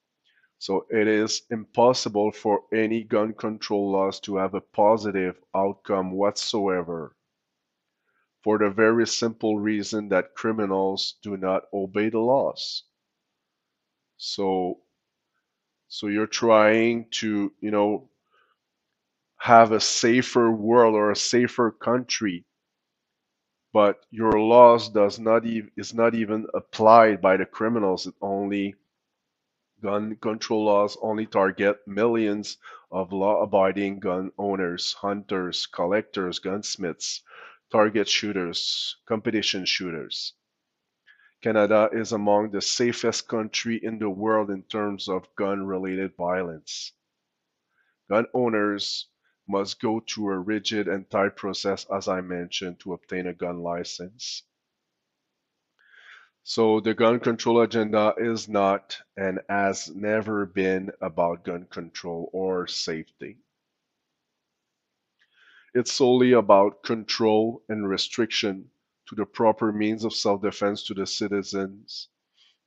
So it is impossible for any gun control laws to have a positive outcome whatsoever, for the very simple reason that criminals do not obey the laws. So so you're trying to, have a safer world or a safer country, but your laws does not is not even applied by the criminals. It only gun control laws only target millions of law-abiding gun owners, hunters, collectors, gunsmiths, target shooters, competition shooters. Canada is among the safest country in the world in terms of gun-related violence. Gun owners must go through a rigid and tight process, as I mentioned, to obtain a gun license. So the gun control agenda is not and has never been about gun control or safety. It's solely about control and restriction to the proper means of self-defense to the citizens,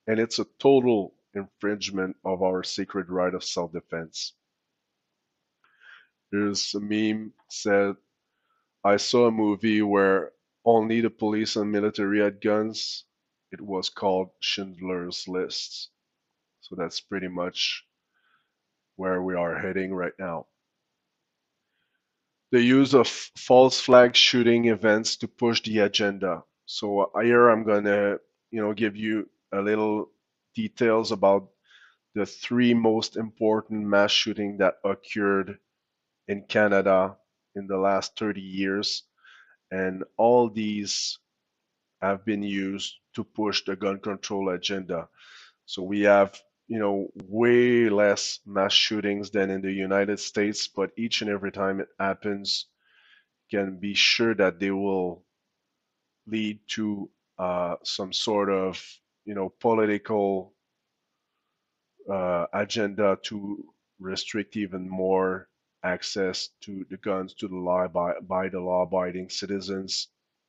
and it's a total infringement of our sacred right of self-defense. There's a meme said, I saw a movie where only the police and military had guns. It was called Schindler's List. So that's pretty much where we are heading right now. The use of false flag shooting events to push the agenda. So here I'm gonna, give you a little details about the three most important mass shooting that occurred in Canada in the last 30 years, and all these have been used to push the gun control agenda. So we have, way less mass shootings than in the United States, but each and every time it happens, can be sure that they will lead to some sort of, political agenda to restrict even more access to the guns to the law by the law-abiding citizens.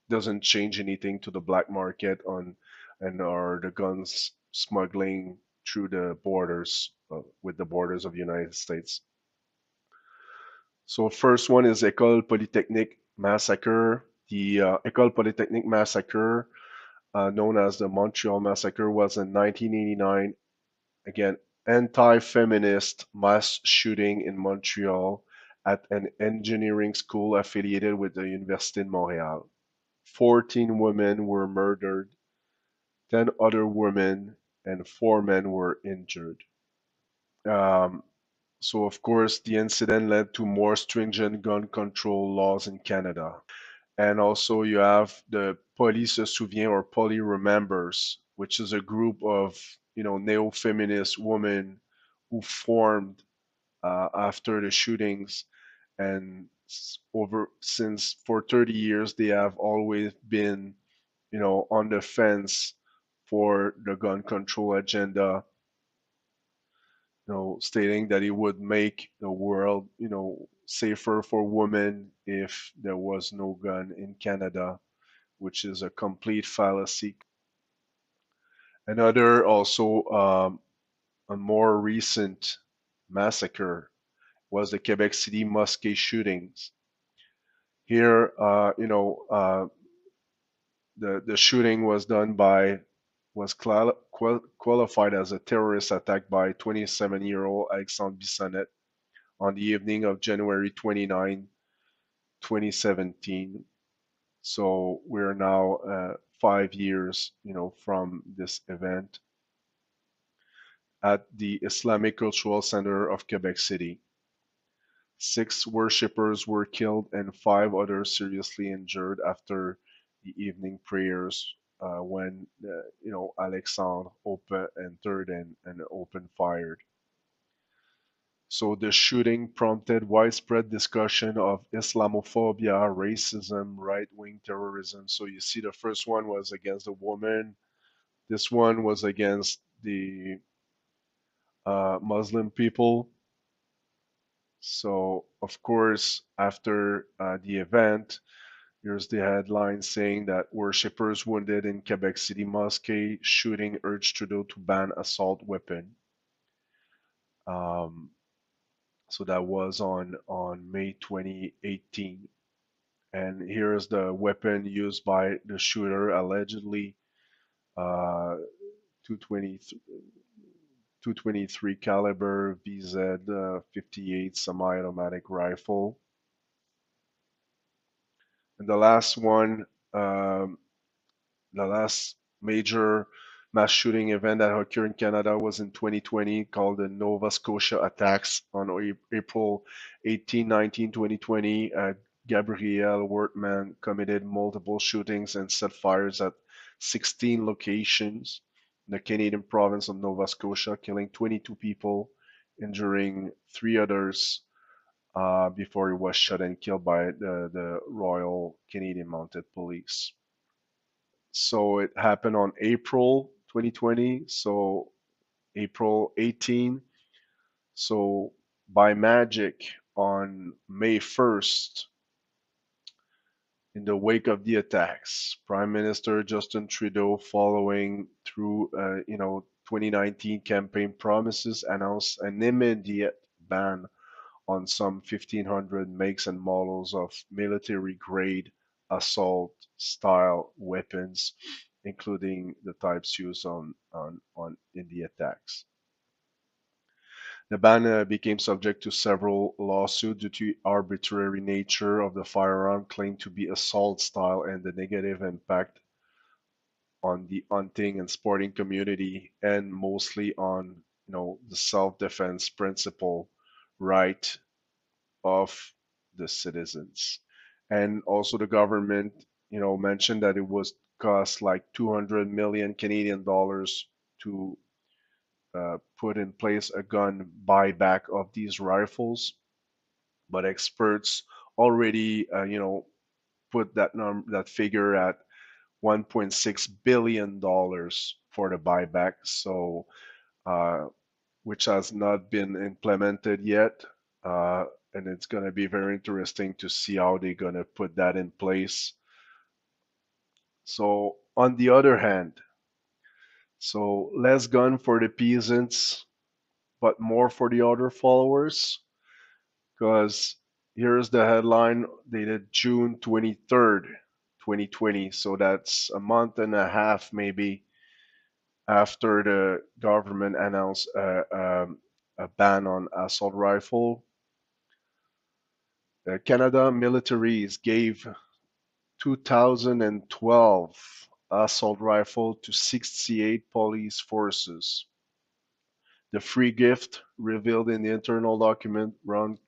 Doesn't change anything to the black market on and or the guns smuggling through the borders with the borders of the United States. So first one is École Polytechnique massacre. The École Polytechnique massacre, known as the Montreal massacre, was in 1989. Again, anti-feminist mass shooting in Montreal at an engineering school affiliated with the Université de Montréal. 14 women were murdered, 10 other women and 4 men were injured. Um, so, of course, the incident led to more stringent gun control laws in Canada. And also, you have the Police se souvient or Poly remembers, which is a group of neo-feminist women who formed after the shootings, and over since for 30 years they have always been on the fence for the gun control agenda, stating that it would make the world safer for women if there was no gun in Canada, which is a complete fallacy. Another also a more recent massacre was the Quebec City Muskie shootings. Here, the shooting was done by was qualified as a terrorist attack by 27-year-old Alexandre Bissonnette on the evening of January 29, 2017. So we're now 5 years, from this event at the Islamic Cultural Center of Quebec City. 6 worshippers were killed and 5 others seriously injured after the evening prayers when Alexandre entered and opened fire. So the shooting prompted widespread discussion of Islamophobia, racism, right-wing terrorism. So you see, the first one was against a woman. This one was against the Muslim people. So, of course, after the event, here's the headline saying that worshippers wounded in Quebec City Mosque shooting urged Trudeau to ban assault weapon. Um, so that was on May 2018. And here's the weapon used by the shooter, allegedly 220, 223 caliber VZ 58 semi-automatic rifle. And the last one, the last major mass shooting event that occurred in Canada was in 2020, called the Nova Scotia attacks on April 18, 19, 2020. Gabrielle Wortman committed multiple shootings and set fires at 16 locations in the Canadian province of Nova Scotia, killing 22 people, injuring 3 others. before he was shot and killed by the Royal Canadian Mounted Police. So it happened on April 2020, so April 18. So by magic, on May 1st, in the wake of the attacks, Prime Minister Justin Trudeau, following through, 2019 campaign promises, announced an immediate ban on some 1,500 makes and models of military-grade assault-style weapons, including the types used in the attacks. The ban became subject to several lawsuits due to the arbitrary nature of the firearm claimed to be assault style and the negative impact on the hunting and sporting community, and mostly on the self-defense principle right of the citizens. And also the government mentioned that it was cost like 200 million Canadian dollars to put in place a gun buyback of these rifles, but experts already put that figure at 1.6 billion dollars for the buyback. So uh, which has not been implemented yet. And it's going to be very interesting to see how they're going to put that in place. So, on the other hand, so less gun for the peasants, but more for the other followers. Because here's the headline dated June 23rd, 2020. So that's a month and a half, maybe, after the government announced a ban on assault rifle. Canada militaries gave 2012 assault rifle to 68 police forces. The free gift, revealed in the internal document, runs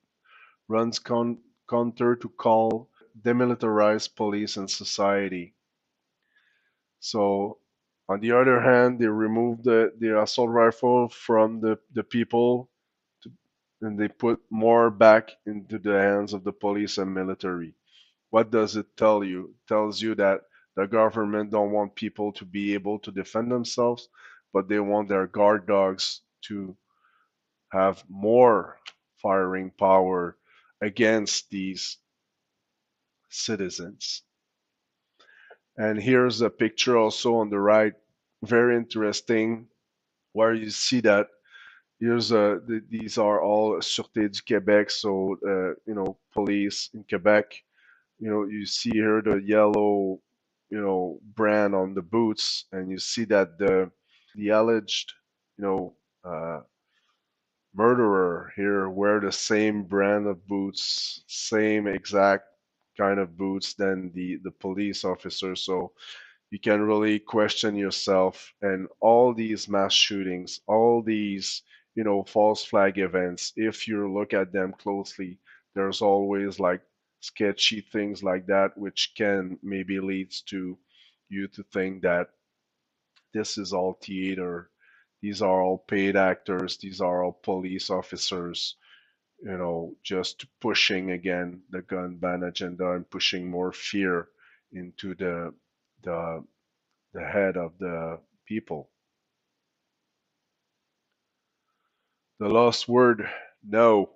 counter to call for demilitarized police and society. So, on the other hand, they removed the assault rifle from the people to, and they put more back into the hands of the police and military. What does it tell you? It tells you that the government don't want people to be able to defend themselves, but they want their guard dogs to have more firing power against these citizens. And here's a picture also on the right, very interesting, where you see that here's these are all Sûreté du Québec, so police in Quebec. You see here the yellow, brand on the boots, and you see that the alleged, you know, uh, murderer here wear the same brand of boots, same exact kind of boots than the police officer. So you can really question yourself. And all these mass shootings, all these, false flag events, if you look at them closely, there's always like sketchy things like that, which can maybe leads to you to think that this is all theater. These are all paid actors. These are all police officers, just pushing again the gun ban agenda and pushing more fear into the the head of the people. The lost word, no.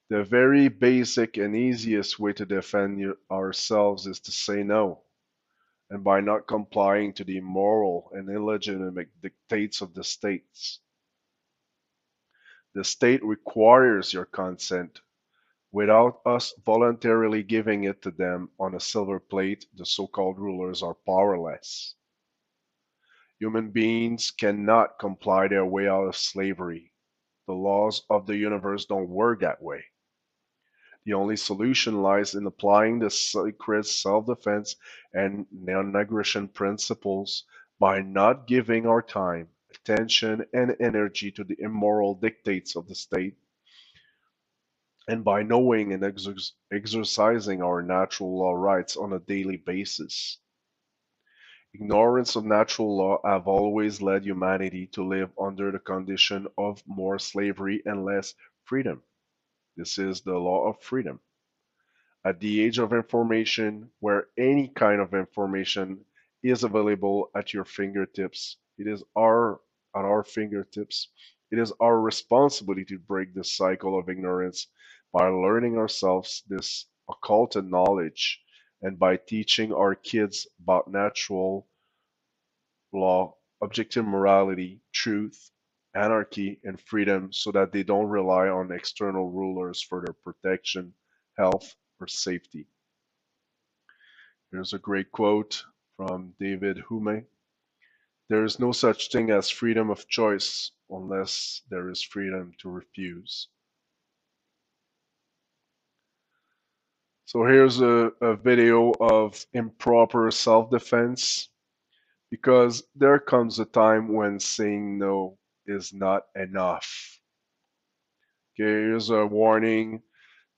The very basic and easiest way to defend ourselves is to say no. And by not complying to the immoral and illegitimate dictates of the states. The state requires your consent. Without us voluntarily giving it to them on a silver plate, the so-called rulers are powerless. Human beings cannot comply their way out of slavery. The laws of the universe don't work that way. The only solution lies in applying the sacred self-defense and non-aggression principles by not giving our time, attention, and energy to the immoral dictates of the state, and by knowing and exercising our natural law rights on a daily basis. Ignorance of natural law have always led humanity to live under the condition of more slavery and less freedom. This is the law of freedom. At the age of information, where any kind of information is available at your fingertips, it is at our fingertips. It is our responsibility to break this cycle of ignorance by learning ourselves this occult knowledge and by teaching our kids about natural law, objective morality, truth, anarchy, and freedom so that they don't rely on external rulers for their protection, health, or safety. Here's a great quote from David Hume. There is no such thing as freedom of choice unless there is freedom to refuse. So here's a video of improper self-defense because there comes a time when saying no is not enough. Okay, here's a warning.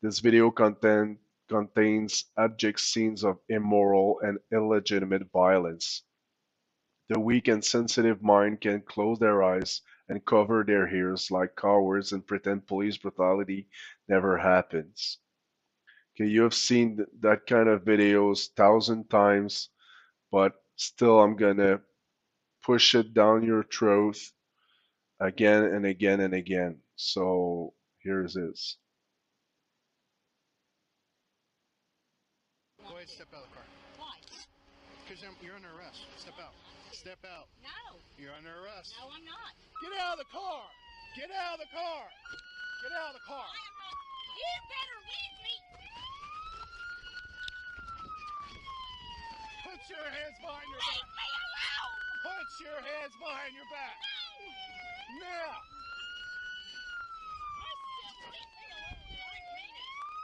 This video contains abject scenes of immoral and illegitimate violence. The weak and sensitive mind can close their eyes and cover their ears like cowards and pretend police brutality never happens. Okay, you have seen that kind of videos 1,000 times, but still I'm gonna push it down your throat again and again and again. So here it is. Go ahead, step out of the car. Why? Because you're under arrest. Step out. Step out. No. You're under arrest. No, I'm not. Get out of the car. Get out of the car. Get out of the car. I am not. You better leave me. Put your hands behind your back. Leave me alone. Put your hands behind your back. No. Now. Leave me alone. I mean it. Leave me alone.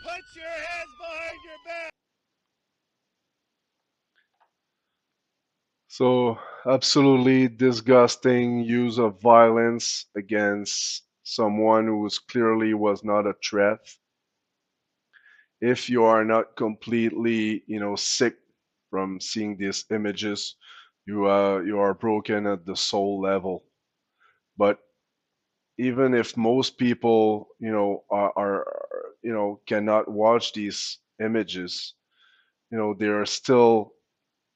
Put your hands behind your back. So, absolutely disgusting use of violence against someone who clearly was not a threat. If you are not completely, sick from seeing these images, you are broken at the soul level. But even if most people, cannot watch these images, they are still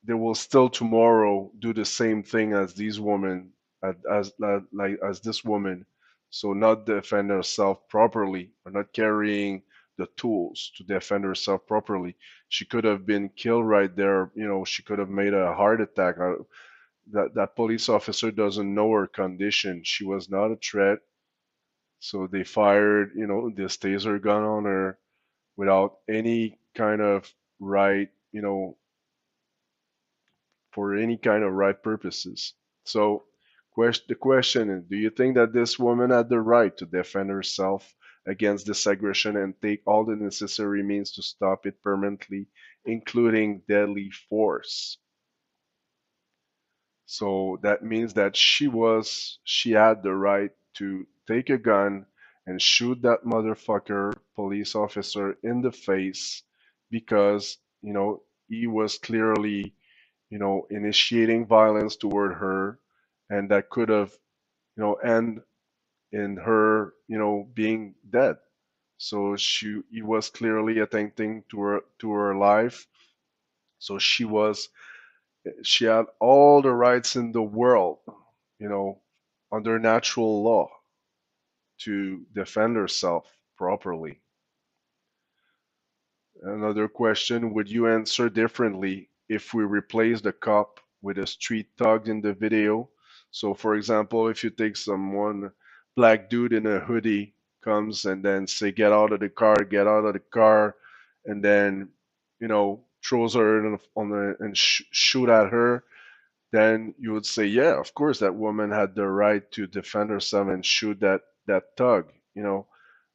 they will still tomorrow do the same thing as these women as this woman, so not defend herself properly or not carrying the tools to defend herself properly. She could have been killed right there. She could have made a heart attack. That police officer doesn't know her condition. She was not a threat, so they fired this taser gun on her without any kind of right, for any kind of right purposes. So, the question is, do you think that this woman had the right to defend herself against this aggression and take all the necessary means to stop it permanently, including deadly force? So that means that she had the right to take a gun and shoot that motherfucker police officer in the face because, he was clearly, initiating violence toward her, and that could have, end in her, being dead. So he was clearly attempting to her life. So she had all the rights in the world, you know, under natural law to defend herself properly. Another question, would you answer differently if we replace the cop with a street thug in the video? So, for example, if you take someone, black dude in a hoodie comes and then say, get out of the car, and then, throws her on the and shoot at her, then you would say, yeah, of course, that woman had the right to defend herself and shoot that thug.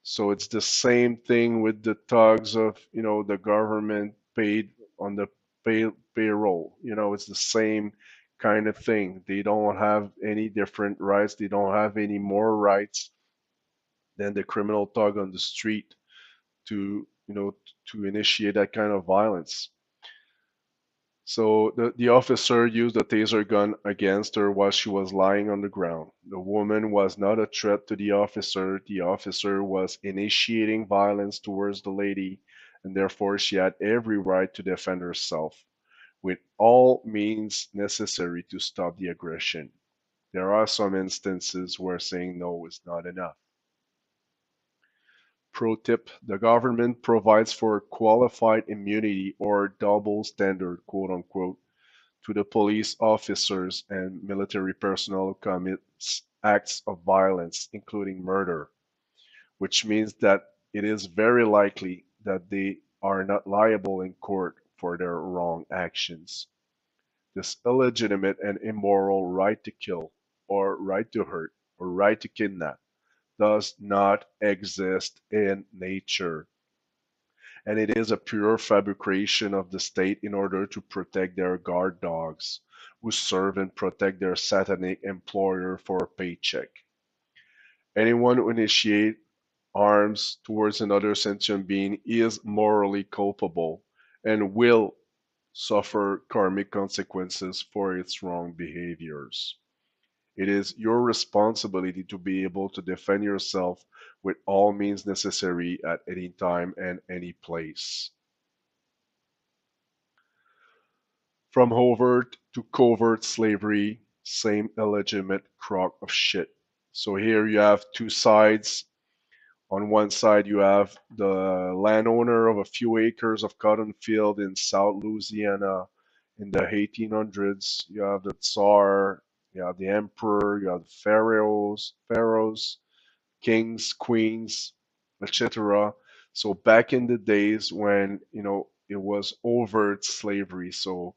So it's the same thing with the thugs of, the government paid on the payroll. It's the same kind of thing. They don't have any different rights. They don't have any more rights than the criminal thug on the street to, to initiate that kind of violence. So the officer used a taser gun against her while she was lying on the ground. The woman was not a threat to the officer. The officer was initiating violence towards the lady, and therefore she had every right to defend herself with all means necessary to stop the aggression. There are some instances where saying no is not enough. Pro tip: the government provides for qualified immunity or double standard, quote unquote, to the police officers and military personnel who commit acts of violence, including murder, which means that it is very likely that they are not liable in court for their wrong actions. This illegitimate and immoral right to kill, or right to hurt, or right to kidnap does not exist in nature, and it is a pure fabrication of the state in order to protect their guard dogs, who serve and protect their satanic employer for a paycheck. Anyone who initiates arms towards another sentient being is morally culpable and will suffer karmic consequences for its wrong behaviors. It is your responsibility to be able to defend yourself with all means necessary at any time and any place. From overt to covert slavery, same illegitimate crock of shit. So here you have two sides. On one side, you have the landowner of a few acres of cotton field in South Louisiana in the 1800s. You have the Tsar, you have the Emperor, you have the pharaohs, kings, queens, etc. So back in the days when it was overt slavery, so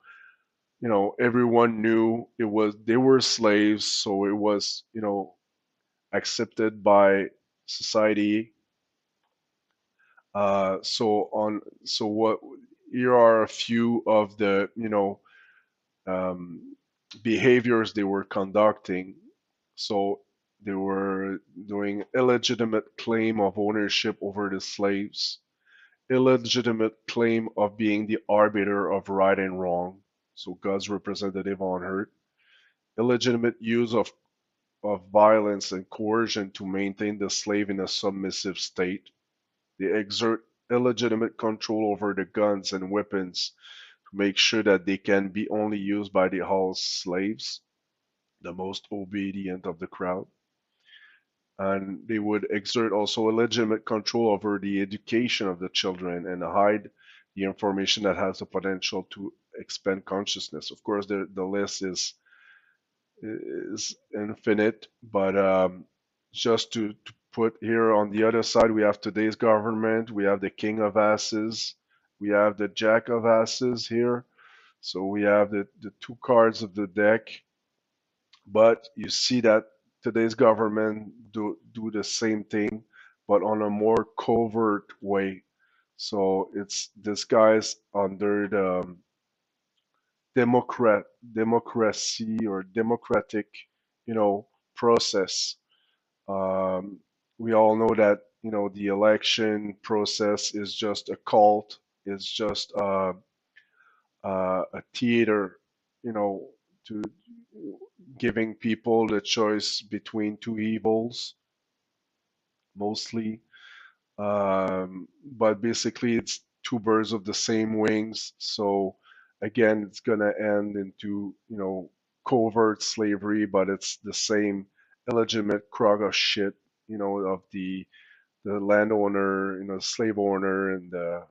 everyone knew it was they were slaves, so it was accepted by society. So what here are a few of the um, behaviors they were conducting. So they were doing illegitimate claim of ownership over the slaves, illegitimate claim of being the arbiter of right and wrong, so God's representative on earth, illegitimate use of violence and coercion to maintain the slave in a submissive state. They exert illegitimate control over the guns and weapons to make sure that they can be only used by the house slaves, the most obedient of the crowd. And they would exert also illegitimate control over the education of the children and hide the information that has the potential to expand consciousness. Of course, the list is infinite, but just to put here on the other side, we have today's government, we have the King of Asses, we have the Jack of Asses here. So we have the two cards of the deck, but you see that today's government do the same thing, but on a more covert way. So it's disguised under the democrat democracy or democratic, you know, process. Um, we all know that the election process is just a cult. It's just a theater, to giving people the choice between two evils, mostly. But basically, it's two birds of the same wings. So again, it's gonna end into covert slavery, but it's the same illegitimate crock of shit, of the landowner, slave owner in the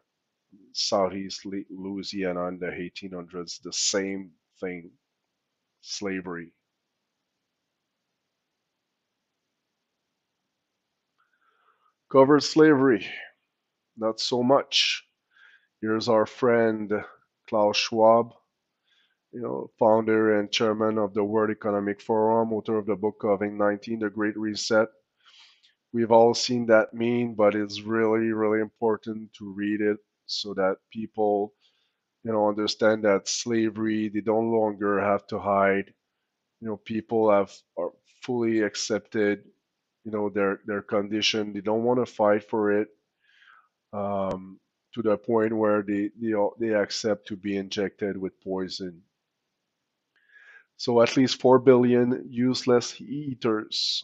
southeast Louisiana in the 1800s. The same thing, slavery. Covert slavery, not so much. Here's our friend Klaus Schwab, founder and chairman of the World Economic Forum, author of the book COVID-19, The Great Reset. We've all seen that meme, but it's really, really important to read it so that people, understand that slavery, they no longer have to hide. People are fully accepted, their condition. They don't want to fight for it. Um, to the point where they accept to be injected with poison. So at least 4 billion useless eaters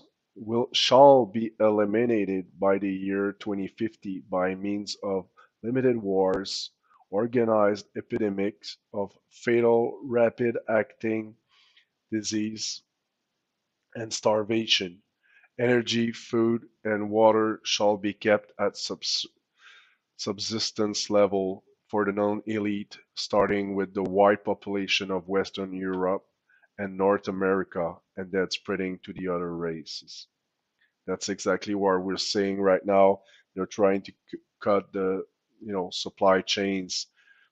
shall be eliminated by the year 2050 by means of limited wars, organized epidemics of fatal rapid acting disease and starvation. Energy, food, and water shall be kept at subsistence level for the non-elite, starting with the white population of Western Europe and North America, and then spreading to the other races. That's exactly what we're seeing right now. They're trying to cut the supply chains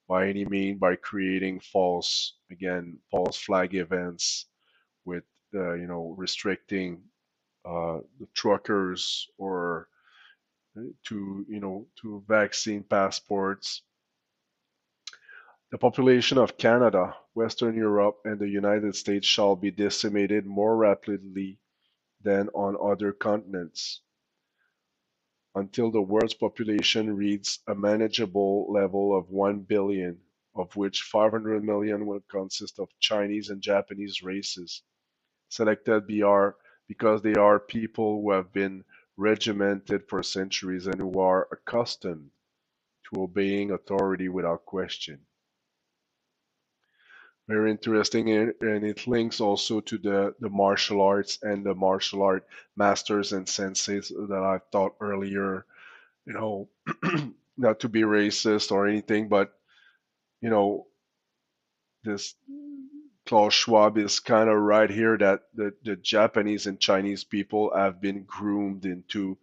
by any means by creating false flag events with restricting the truckers or to vaccine passports. The population of Canada, Western Europe, and the United States shall be decimated more rapidly than on other continents until the world's population reaches a manageable level of 1 billion, of which 500 million will consist of Chinese and Japanese races, selected because they are people who have been regimented for centuries and who are accustomed to obeying authority without question. Very interesting, and it links also to the martial arts and the martial art masters and senseis that I've taught earlier. You know, not to be racist or anything, but you know, this Klaus Schwab is kind of right here that the Japanese and Chinese people have been groomed into,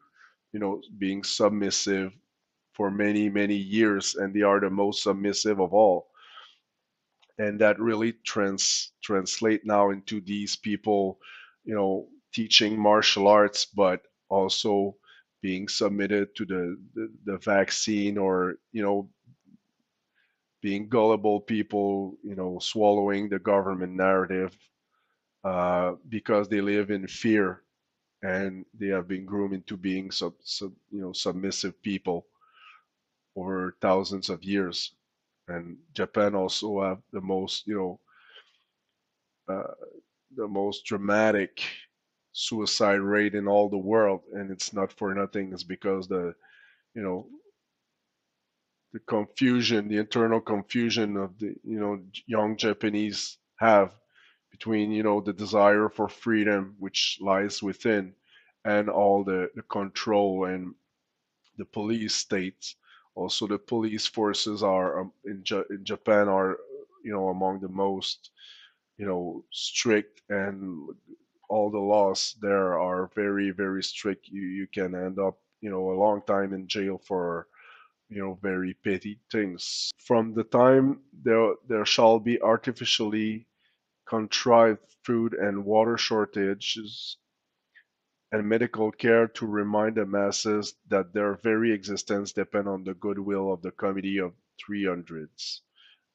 being submissive for many, many years, and they are the most submissive of all. And that really translate now into these people, teaching martial arts, but also being submitted to the vaccine or, being gullible people, swallowing the government narrative because they live in fear and they have been groomed into being submissive people over thousands of years. And Japan also have uh, the most dramatic suicide rate in all the world, and it's not for nothing. It's because you know the confusion, the internal confusion of the young Japanese have between the desire for freedom which lies within and all the control and the police states. Also, the police forces are in Japan are among the most strict, and all the laws there are very very strict. You can end up a long time in jail for very petty things. From the time there shall be artificially contrived food and water shortages and medical care to remind the masses that their very existence depend on the goodwill of the Committee of 300s,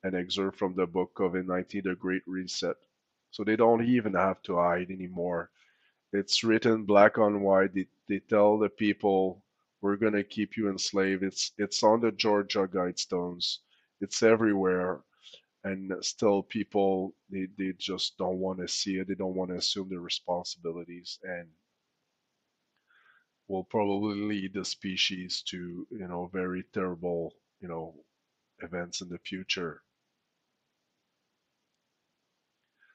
an excerpt from the book COVID-19, The Great Reset. So they don't even have to hide anymore. It's written black on white. They tell the people, we're going to keep you enslaved. It's on the Georgia Guidestones. It's everywhere. And still people, they just don't want to see it. They don't want to assume the responsibilities and will probably lead the species to, very terrible, events in the future.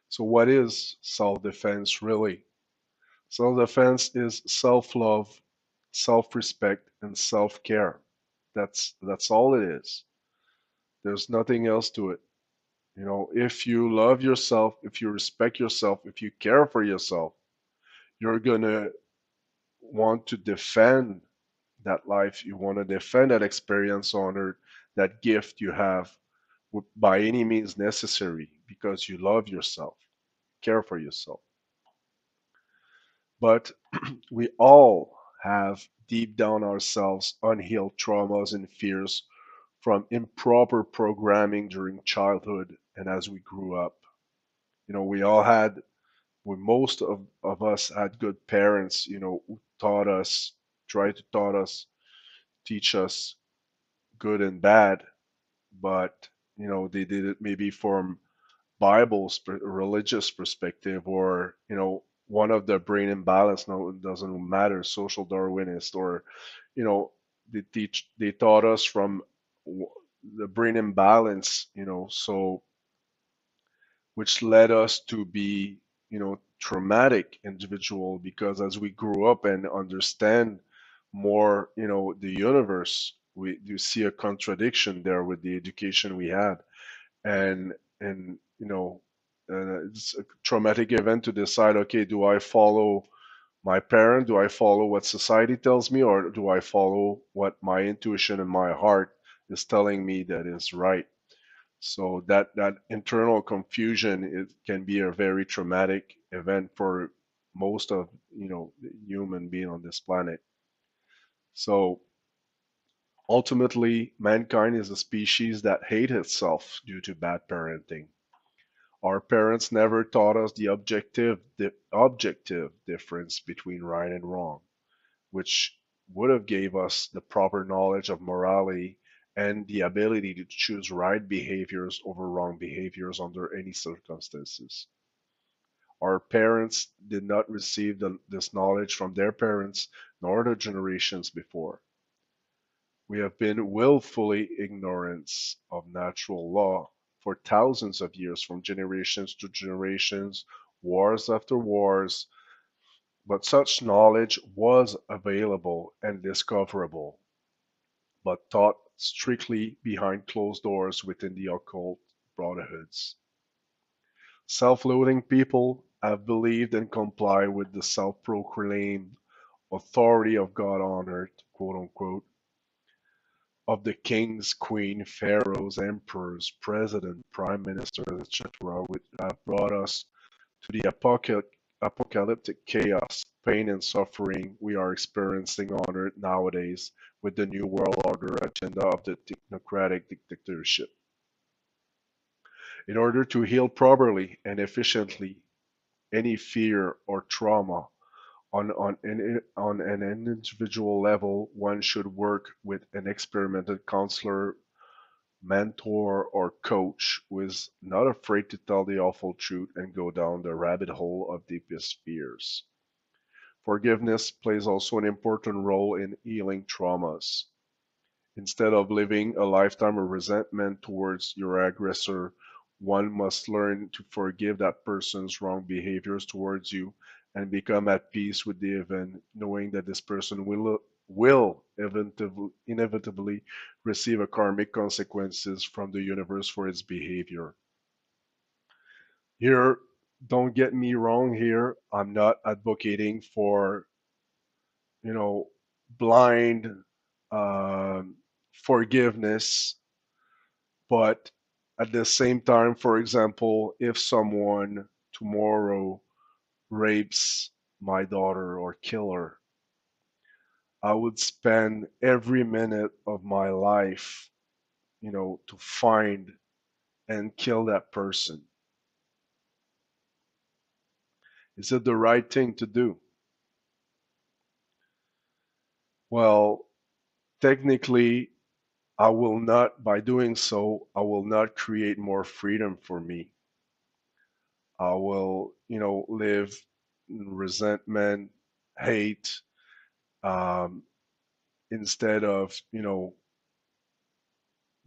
So what is self-defense really? Self-defense is self-love, self-respect, and self-care. That's all it is. There's nothing else to it. If you love yourself, if you respect yourself, if you care for yourself, you're gonna want to defend that life. You want to defend that experience on earth, that gift you have by any means necessary because you love yourself, care for yourself. But we all have deep down ourselves unhealed traumas and fears from improper programming during childhood and as we grew up. We all had, most of us had good parents, who taught us, tried to taught us, teach us good and bad, but they did it maybe from Bible's religious perspective, or one of the brain imbalance. No, it doesn't matter, social Darwinist, or you know they taught us from the brain imbalance, so which led us to be traumatic individual, because as we grew up and understand more the universe, we do see a contradiction there with the education we had. And and it's a traumatic event to decide, okay, do I follow my parent, do I follow what society tells me, or do I follow what my intuition and my heart is telling me that is right? So that internal confusion, it can be a very traumatic event for most of the human being on this planet. So ultimately, mankind is a species that hates itself due to bad parenting. Our parents never taught us the objective difference between right and wrong, which would have gave us the proper knowledge of morality and the ability to choose right behaviors over wrong behaviors under any circumstances. Our parents did not receive this knowledge from their parents nor the generations before. We have been willfully ignorant of natural law for thousands of years, from generations to generations, wars after wars, but such knowledge was available and discoverable, but taught strictly behind closed doors within the occult brotherhoods. Self-loathing people have believed and complied with the self-proclaimed authority of God honored, quote unquote, of the kings, queen, pharaohs, emperors, president, prime ministers, etc., which have brought us to the apocalyptic chaos, pain, and suffering we are experiencing on Earth nowadays with the New World Order agenda of the technocratic dictatorship. In order to heal properly and efficiently any fear or trauma on an individual level, one should work with an experimented counselor, mentor, or coach who is not afraid to tell the awful truth and go down the rabbit hole of deepest fears. Forgiveness plays also an important role in healing traumas. Instead of living a lifetime of resentment towards your aggressor, one must learn to forgive that person's wrong behaviors towards you and become at peace with the event, knowing that this person will inevitably receive a karmic consequences from the universe for its behavior. Here, don't get me wrong here. I'm not advocating for, you know, blind um, forgiveness, but at the same time, for example, if someone tomorrow rapes my daughter or kill her, I would spend every minute of my life, to find and kill that person. Is it the right thing to do? Well, technically, I will not, by doing so, I will not create more freedom for me. I will, live in resentment, hate, um, instead of,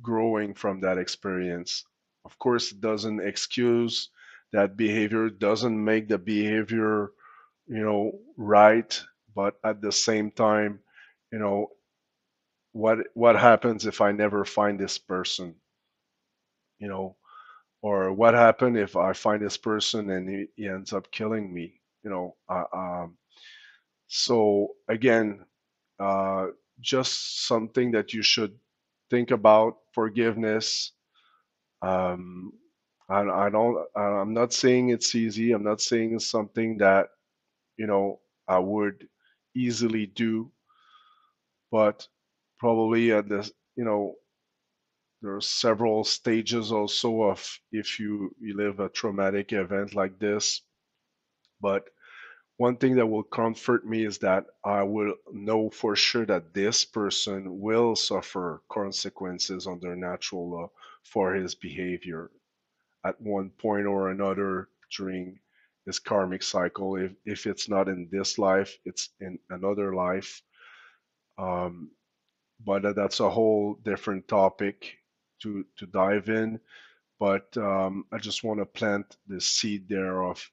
growing from that experience. Of course, it doesn't excuse that behavior, doesn't make the behavior, right. But at the same time, you know, what happens if I never find this person, you know, or what happened if I find this person and he ends up killing me, so again, uh, just something that you should think about. Forgiveness. Um, I don't. I'm not saying it's easy. I'm not saying it's something that I would easily do, but probably at this, there are several stages also of if you live a traumatic event like this. But One thing that will comfort me is that I will know for sure that this person will suffer consequences under natural law for his behavior at one point or another during his karmic cycle. If it's not in this life, it's in another life. Um, but that's a whole different topic to dive in. But I just want to plant the seed there of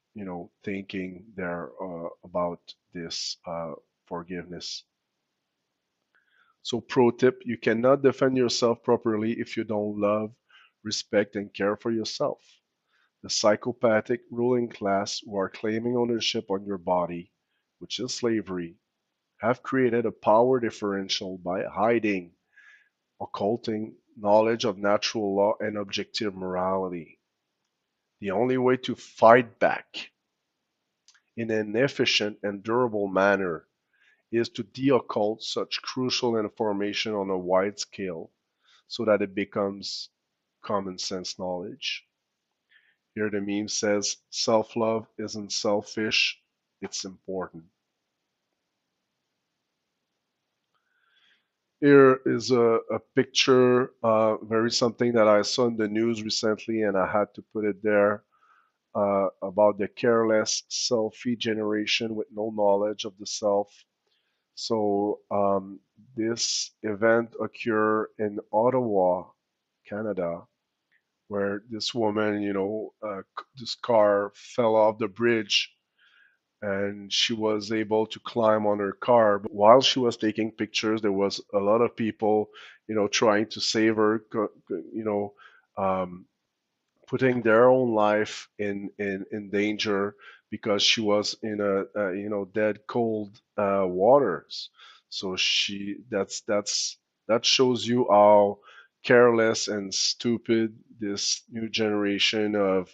thinking there about this forgiveness. So, pro tip: you cannot defend yourself properly if you don't love, respect, and care for yourself. The psychopathic ruling class who are claiming ownership on your body, which is slavery, have created a power differential by hiding, occulting knowledge of natural law and objective morality. The only way to fight back in an efficient and durable manner is to de-occult such crucial information on a wide scale so that it becomes common sense knowledge. Here the meme says, self-love isn't selfish, it's important. Here is a picture, very something that I saw in the news recently, and I had to put it there, about the careless selfie generation with no knowledge of the self. So this event occurred in Ottawa, Canada, where this woman, this car fell off the bridge and she was able to climb on her car. But while she was taking pictures, there was a lot of people, trying to save her, um, putting their own life in danger because she was in a dead cold waters. So that shows you how careless and stupid this new generation of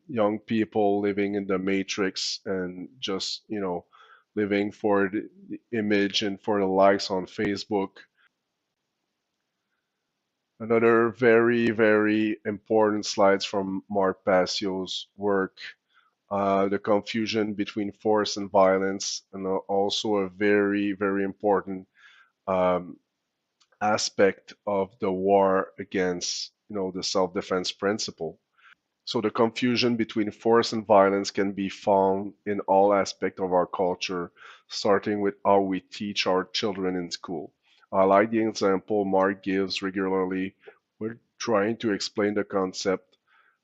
young people living in the matrix and just living for the image and for the likes on Facebook. Another very, very important slides from Mark Passio's work, the confusion between force and violence, and also a very, very important um, aspect of the war against, the self-defense principle. So the confusion between force and violence can be found in all aspects of our culture, starting with how we teach our children in school. I like the example Mark gives regularly. We're trying to explain the concept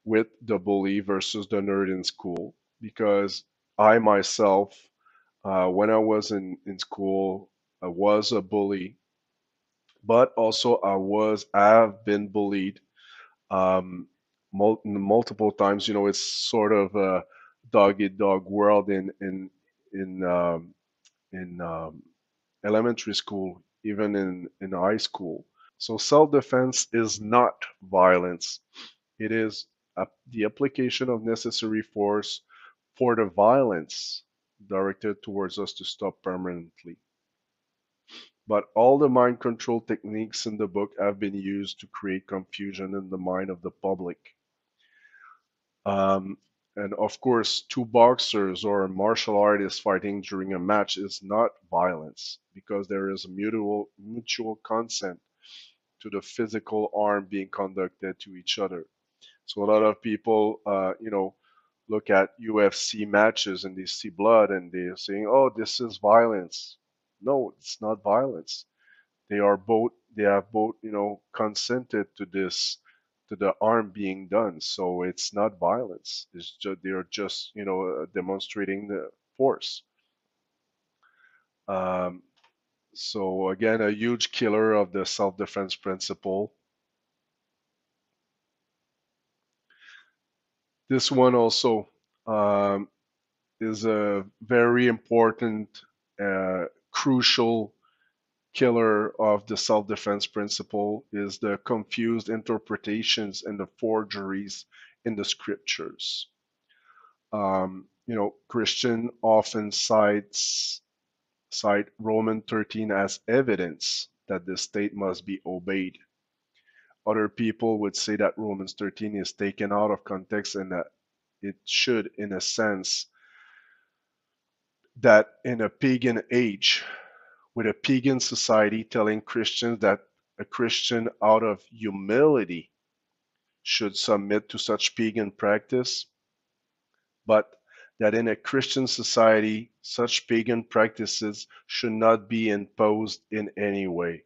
with the bully versus the nerd in school, because I myself, when I was in school, I was a bully, but also I have been bullied multiple times. It's sort of a dog eat dog world in in elementary school, even in high school. So self-defense is not violence. It is the application of necessary force for the violence directed towards us to stop permanently. But all the mind control techniques in the book have been used to create confusion in the mind of the public. Um, and of course, two boxers or a martial artist fighting during a match is not violence because there is a mutual consent to the physical harm being conducted to each other. So a lot of people, look at UFC matches and they see blood and they're saying, "Oh, this is violence." No, it's not violence. They have both consented to this, to the harm being done, so it's not violence. They're just demonstrating the force. um, so again, a huge killer of the self-defense principle. This one also um, is a very important, crucial killer of the self-defense principle, is the confused interpretations and the forgeries in the scriptures. Christian often cite Roman 13 as evidence that the state must be obeyed. Other people would say that Romans 13 is taken out of context and that it should, in a sense, that in a pagan age, with a pagan society telling Christians that a Christian out of humility should submit to such pagan practice, but that in a Christian society, such pagan practices should not be imposed in any way.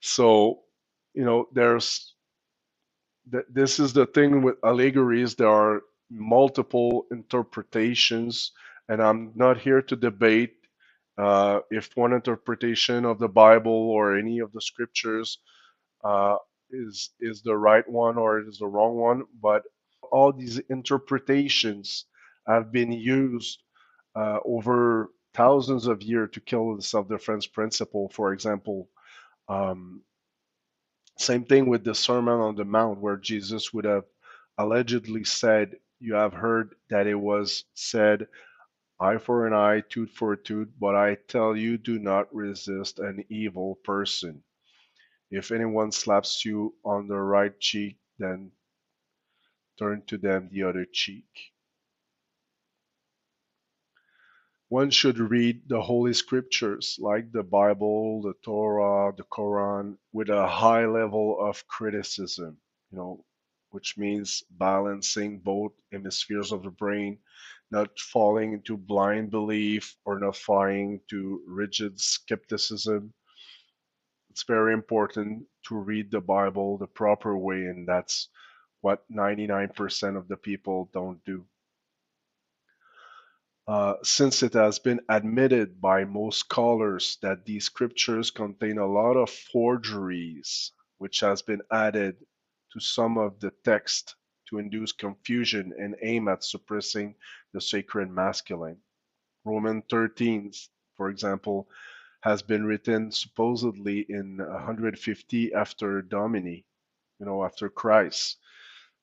So, there's this is the thing with allegories. There are multiple interpretations, and I'm not here to debate if one interpretation of the Bible or any of the scriptures uh, is the right one or is the wrong one. But all these interpretations have been used over thousands of years to kill the self-defense principle. For example, um, same thing with the Sermon on the Mount, where Jesus would have allegedly said, "You have heard that it was said, eye for an eye, tooth for a tooth, but I tell you, do not resist an evil person. If anyone slaps you on the right cheek, then turn to them the other cheek." One should read the Holy Scriptures like the Bible, the Torah, the Quran with a high level of criticism, you know, which means balancing both hemispheres of the brain, not falling into blind belief or not falling into rigid skepticism. It's very important to read the Bible the proper way, and that's what 99% of the people don't do. Since it has been admitted by most scholars that these scriptures contain a lot of forgeries, which has been added to some of the text to induce confusion and aim at suppressing the sacred masculine. Romans 13, for example, has been written supposedly in 150 after Domini, after Christ.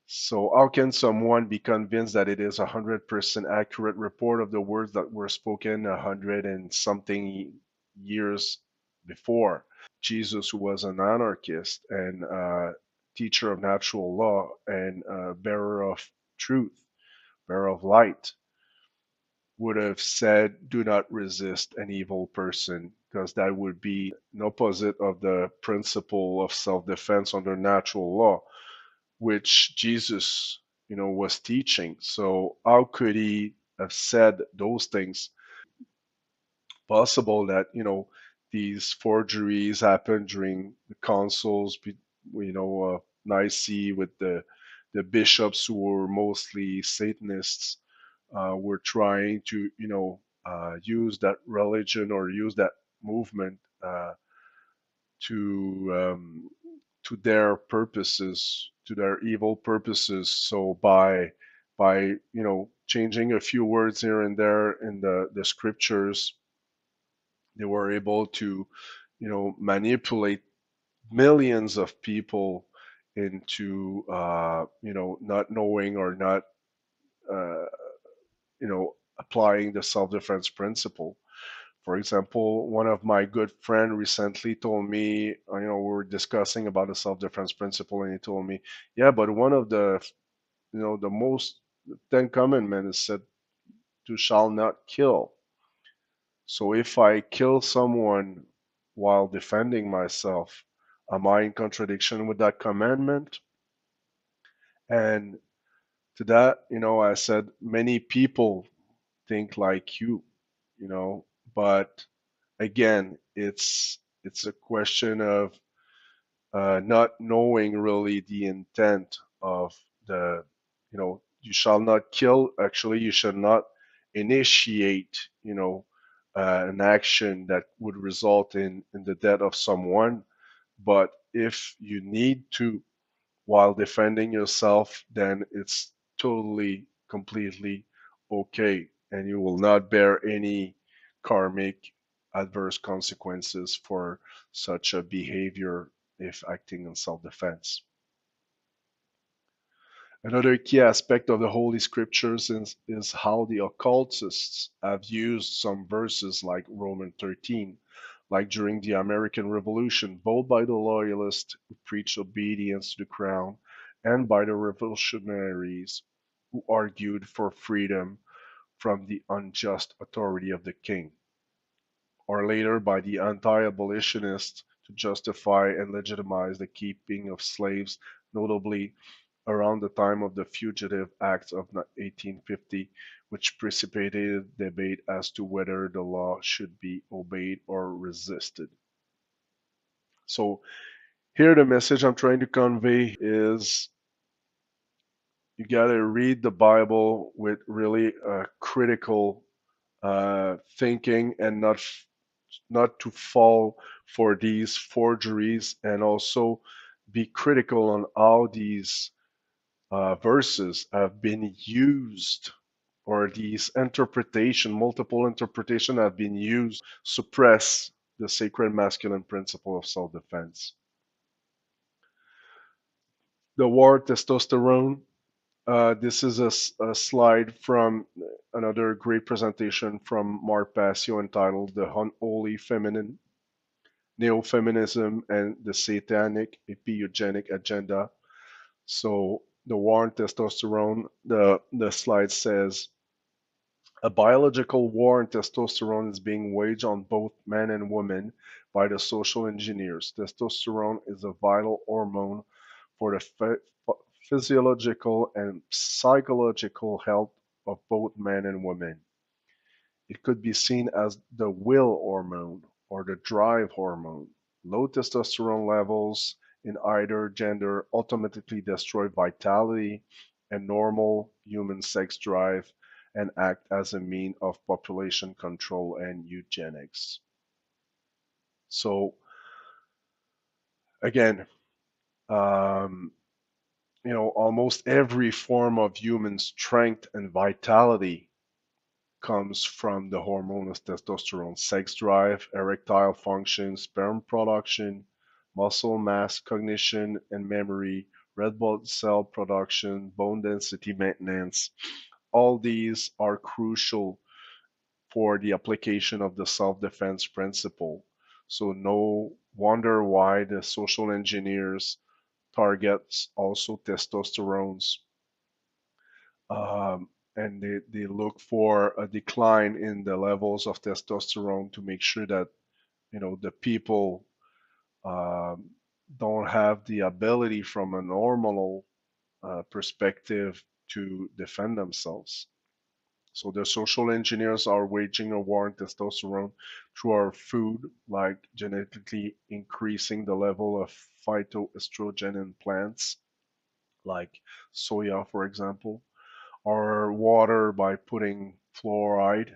So how can someone be convinced that it is 100% accurate report of the words that were spoken 100 and something years before? Jesus, who was an anarchist and teacher of natural law and bearer of truth, bearer of light, would have said, "Do not resist an evil person," because that would be an opposite of the principle of self-defense under natural law, which Jesus, was teaching. So how could he have said those things? Possible that, these forgeries happened during the councils, Nicaea with the bishops who were mostly Satanists, were trying to, use that religion or use that movement to to their purposes, to their evil purposes. So by changing a few words here and there in the scriptures, they were able to manipulate millions of people into not knowing or not uh, applying the self-defense principle. For example, one of my good friend recently told me, we were discussing about the self-defense principle, and he told me, yeah, but one of the most Ten Commandments is said to shall not kill. So if I kill someone while defending myself, am I in contradiction with that commandment? And to that, I said, many people think like you, but again, it's a question of not knowing really the intent of you shall not kill. Actually, you should not initiate, an action that would result in the death of someone. But if you need to while defending yourself, then it's totally, completely okay, and you will not bear any karmic adverse consequences for such a behavior if acting in self-defense. Another key aspect of the Holy Scriptures is how the occultists have used some verses like Romans 13, like during the American Revolution, both by the loyalists who preached obedience to the crown and by the revolutionaries who argued for freedom from the unjust authority of the king, or later by the anti-abolitionists to justify and legitimize the keeping of slaves, notably around the time of the Fugitive Acts of 1850, which precipitated debate as to whether the law should be obeyed or resisted. So here the message I'm trying to convey is you got to read the Bible with really critical thinking and not to fall for these forgeries, and also be critical on how these verses have been used, or these interpretation, multiple interpretation have been used suppress the sacred masculine principle of self-defense. The war testosterone. This is a slide from another great presentation from Mark Passio entitled The Unholy Feminine, Neo-Feminism and the Satanic Eugenic Agenda. So the war on testosterone, the slide says, a biological war on testosterone is being waged on both men and women by the social engineers. Testosterone is a vital hormone for the physiological and psychological health of both men and women. It could be seen as the will hormone or the drive hormone. Low testosterone levels in either gender automatically destroy vitality and normal human sex drive and act as a mean of population control and eugenics. So again, um, almost every form of human strength and vitality comes from the hormone of testosterone: sex drive, erectile function, sperm production, muscle mass, cognition and memory, red blood cell production, bone density maintenance. All these are crucial for the application of the self-defense principle. So no wonder why the social engineers targets also testosterones, and they look for a decline in the levels of testosterone to make sure that the people um, don't have the ability from a normal perspective to defend themselves. So the social engineers are waging a war on testosterone through our food, like genetically increasing the level of phytoestrogen in plants, like soya, for example, or water by putting fluoride,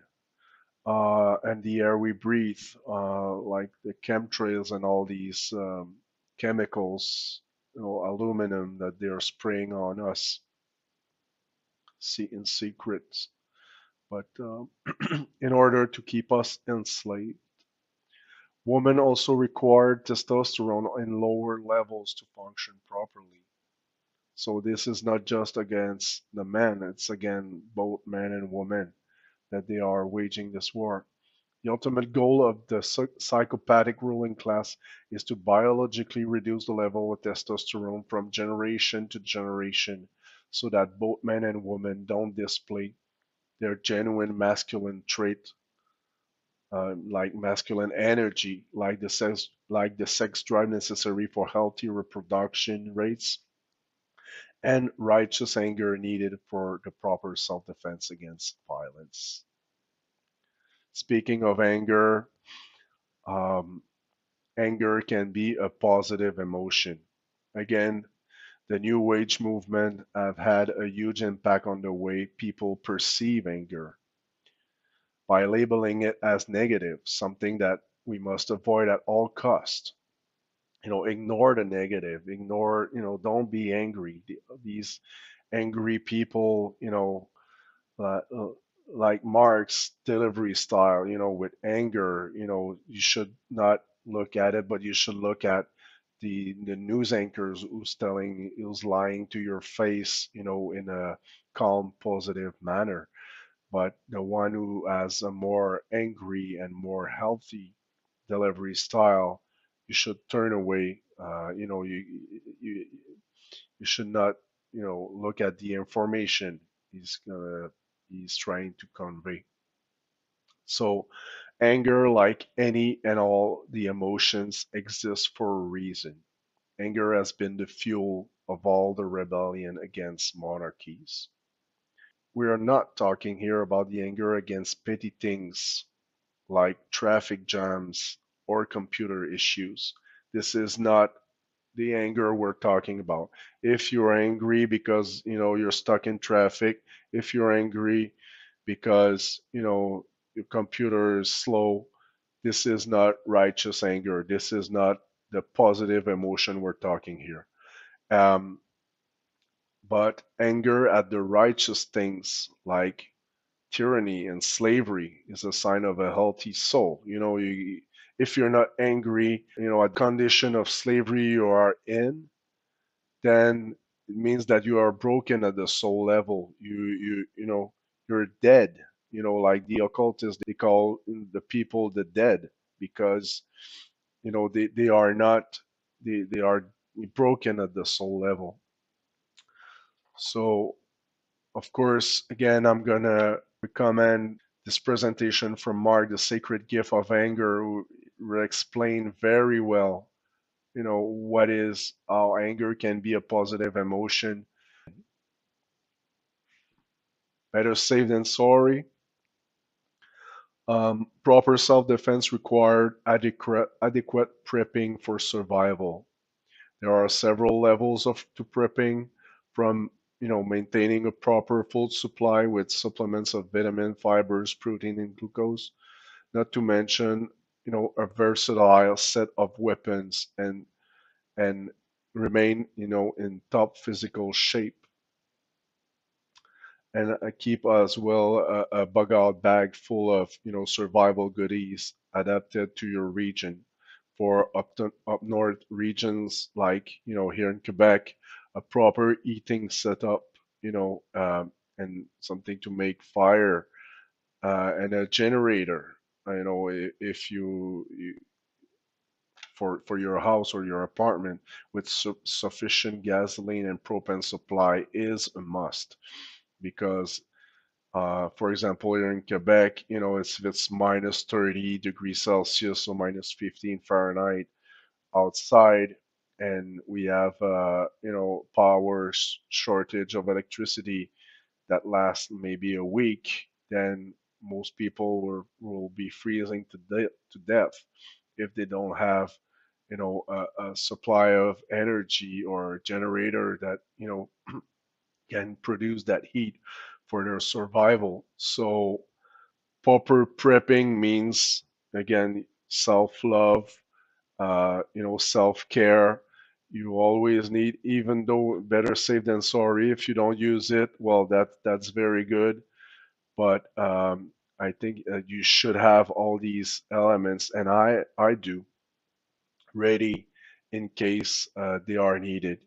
and the air we breathe, like the chemtrails and all these chemicals, aluminum that they're spraying on us in secret, but in order to keep us enslaved. Women also require testosterone in lower levels to function properly. So this is not just against the men, it's again both men and women that they are waging this war. The ultimate goal of the psychopathic ruling class is to biologically reduce the level of testosterone from generation to generation so that both men and women don't display their genuine masculine trait, like masculine energy, like the sex drive necessary for healthy reproduction rates, and righteous anger needed for the proper self-defense against violence. Speaking of anger, um, anger can be a positive emotion. Again, the New Age movement have had a huge impact on the way people perceive anger by labeling it as negative, something that we must avoid at all cost. Ignore the negative, ignore, don't be angry. These angry people, uh, uh, like Mark's delivery style, with anger, you should not look at it, but you should look at the news anchors who's lying to your face, in a calm, positive manner. But the one who has a more angry and more healthy delivery style, you should turn away. You should not, look at the information. He's gonna he's trying to convey. So, anger, like any and all the emotions, exists for a reason. Anger has been the fuel of all the rebellion against monarchies. We are not talking here about the anger against petty things like traffic jams or computer issues. This is not the anger we're talking about. If you're angry because, you're stuck in traffic, if you're angry because, your computer is slow, this is not righteous anger. This is not the positive emotion we're talking here. Um, but anger at the righteous things like tyranny and slavery is a sign of a healthy soul. If you're not angry, at the condition of slavery you are in, then it means that you are broken at the soul level. You're dead. Like the occultists, they call the people the dead because they are not they are broken at the soul level. So of course, again, I'm gonna recommend this presentation from Mark, The Sacred Gift of Anger, who explain very well, what is how anger can be a positive emotion. Better safe than sorry. Proper self-defense required adequate prepping for survival. There are several levels of to prepping, from maintaining a proper food supply with supplements of vitamin, fibers, protein, and glucose. Not to mention, a versatile set of weapons and remain, in top physical shape. And keep as well a bug out bag full of survival goodies adapted to your region. For up north regions like here in Quebec, a proper eating setup, and something to make fire, and a generator. If you for your house or your apartment with sufficient gasoline and propane supply is a must, because for example, here in Quebec, it's minus 30 degrees Celsius or minus 15 Fahrenheit outside, and we have power shortage of electricity that lasts maybe a week, then most people will be freezing to death if they don't have a supply of energy or a generator that can produce that heat for their survival. So proper prepping means, again, self-love, self-care. You always need, even though better safe than sorry. If you don't use it, well, that's very good. But I think you should have all these elements, and I do, ready in case they are needed.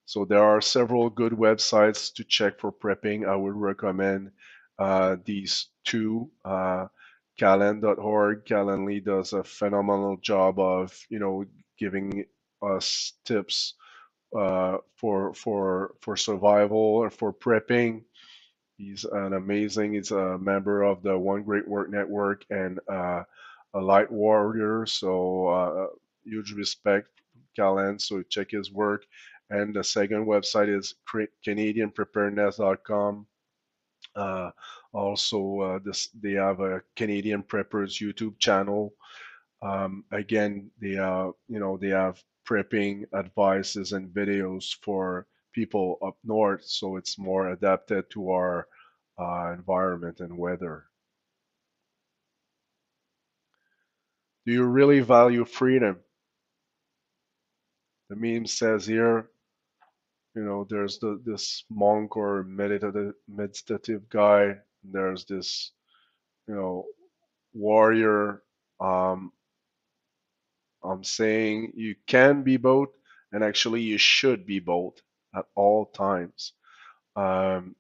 So there are several good websites to check for prepping. I would recommend these two. Calend.org. Calendly does a phenomenal job of, giving us tips for survival or for prepping. He's a member of the One Great Work Network and a light warrior. So huge respect, Callan. So check his work. And the second website is CanadianPreparedness.com. Uh, also, they have a Canadian Preppers YouTube channel. Again, they have prepping advices and videos for people up north, so it's more adapted to our environment and weather. Do you really value freedom? The meme says here, there's this monk or meditative guy. There's this, you know, warrior. Um, I'm saying you can be both, and actually you should be both at all times. Um,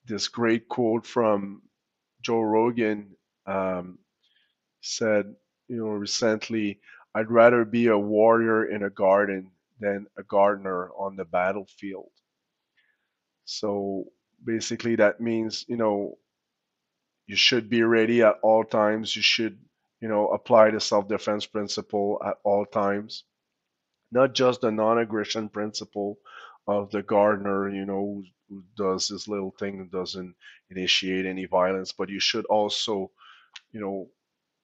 this great quote from Joe Rogan said, recently, I'd rather be a warrior in a garden than a gardener on the battlefield. So basically, that means, You should be ready at all times. You should, apply the self-defense principle at all times, not just the non-aggression principle of the gardener, who does this little thing and doesn't initiate any violence, but you should also, you know,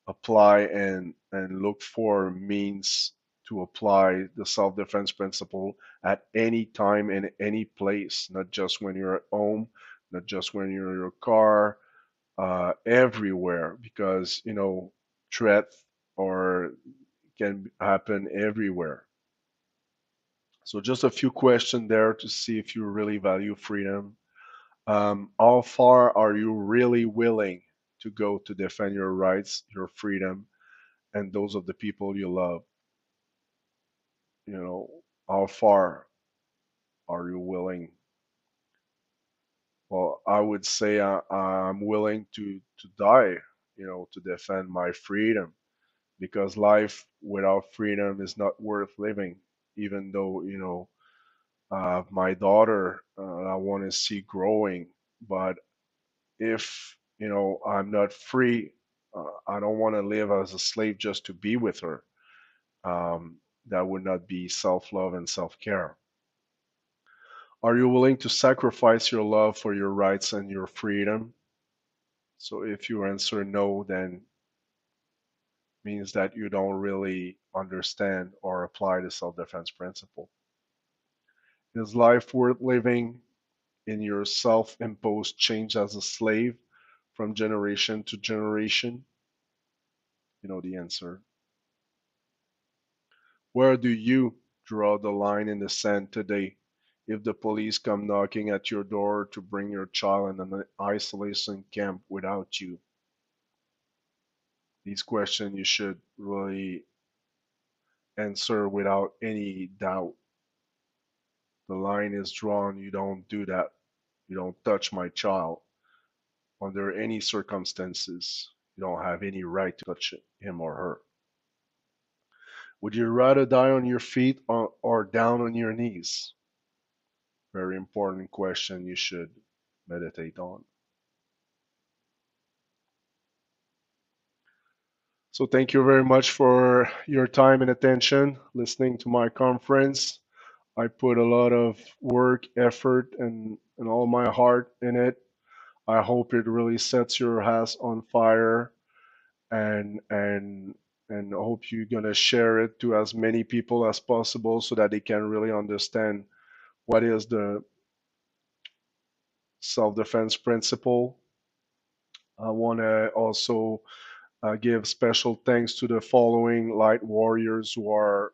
apply and look for means to apply the self-defense principle at any time in any place, not just when you're at home, not just when you're in your car, everywhere, because threat or can happen everywhere. So just a few questions there to see if you really value freedom. How far are you really willing to go to defend your rights, your freedom, and those of the people you love? How far are you willing? Well, I would say I'm willing to die, to defend my freedom, because life without freedom is not worth living. Even though, my daughter, I want to see growing, but if, I'm not free, I don't want to live as a slave just to be with her. That would not be self-love and self-care. Are you willing to sacrifice your love for your rights and your freedom? So if you answer no, then means that you don't really understand or apply the self-defense principle. Is life worth living in your self-imposed change as a slave from generation to generation? You know the answer. Where do you draw the line in the sand today? If the police come knocking at your door to bring your child in an isolation camp without you, these questions you should really answer without any doubt. The line is drawn. You don't do that. You don't touch my child under any circumstances. You don't have any right to touch him or her. Would you rather die on your feet or down on your knees? Very important question you should meditate on. So thank you very much for your time and attention listening to my conference. I put a lot of work, effort, and all my heart in it. I hope it really sets your ass on fire, and I hope you're gonna share it to as many people as possible so that they can really understand what is the self-defense principle. I want to also give special thanks to the following light warriors who are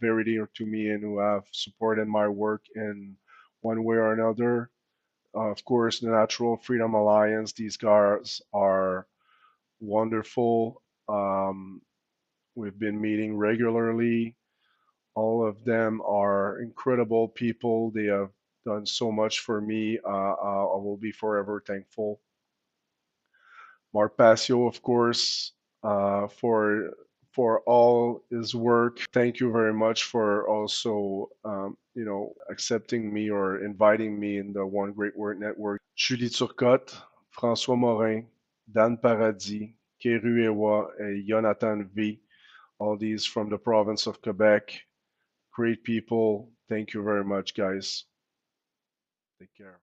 very dear to me and who have supported my work in one way or another. Of course, the Natural Freedom Alliance, these guys are wonderful. We've been meeting regularly. All of them are incredible people. They have done so much for me. I will be forever thankful. Marpasio, of course, for all his work. Thank you very much for also, accepting me or inviting me in the One Great Word Network. Julie Turcotte, François Morin, Dan Paradis, Keru Ewa, and Jonathan V. All these from the province of Quebec. Great people. Thank you very much, guys. Take care.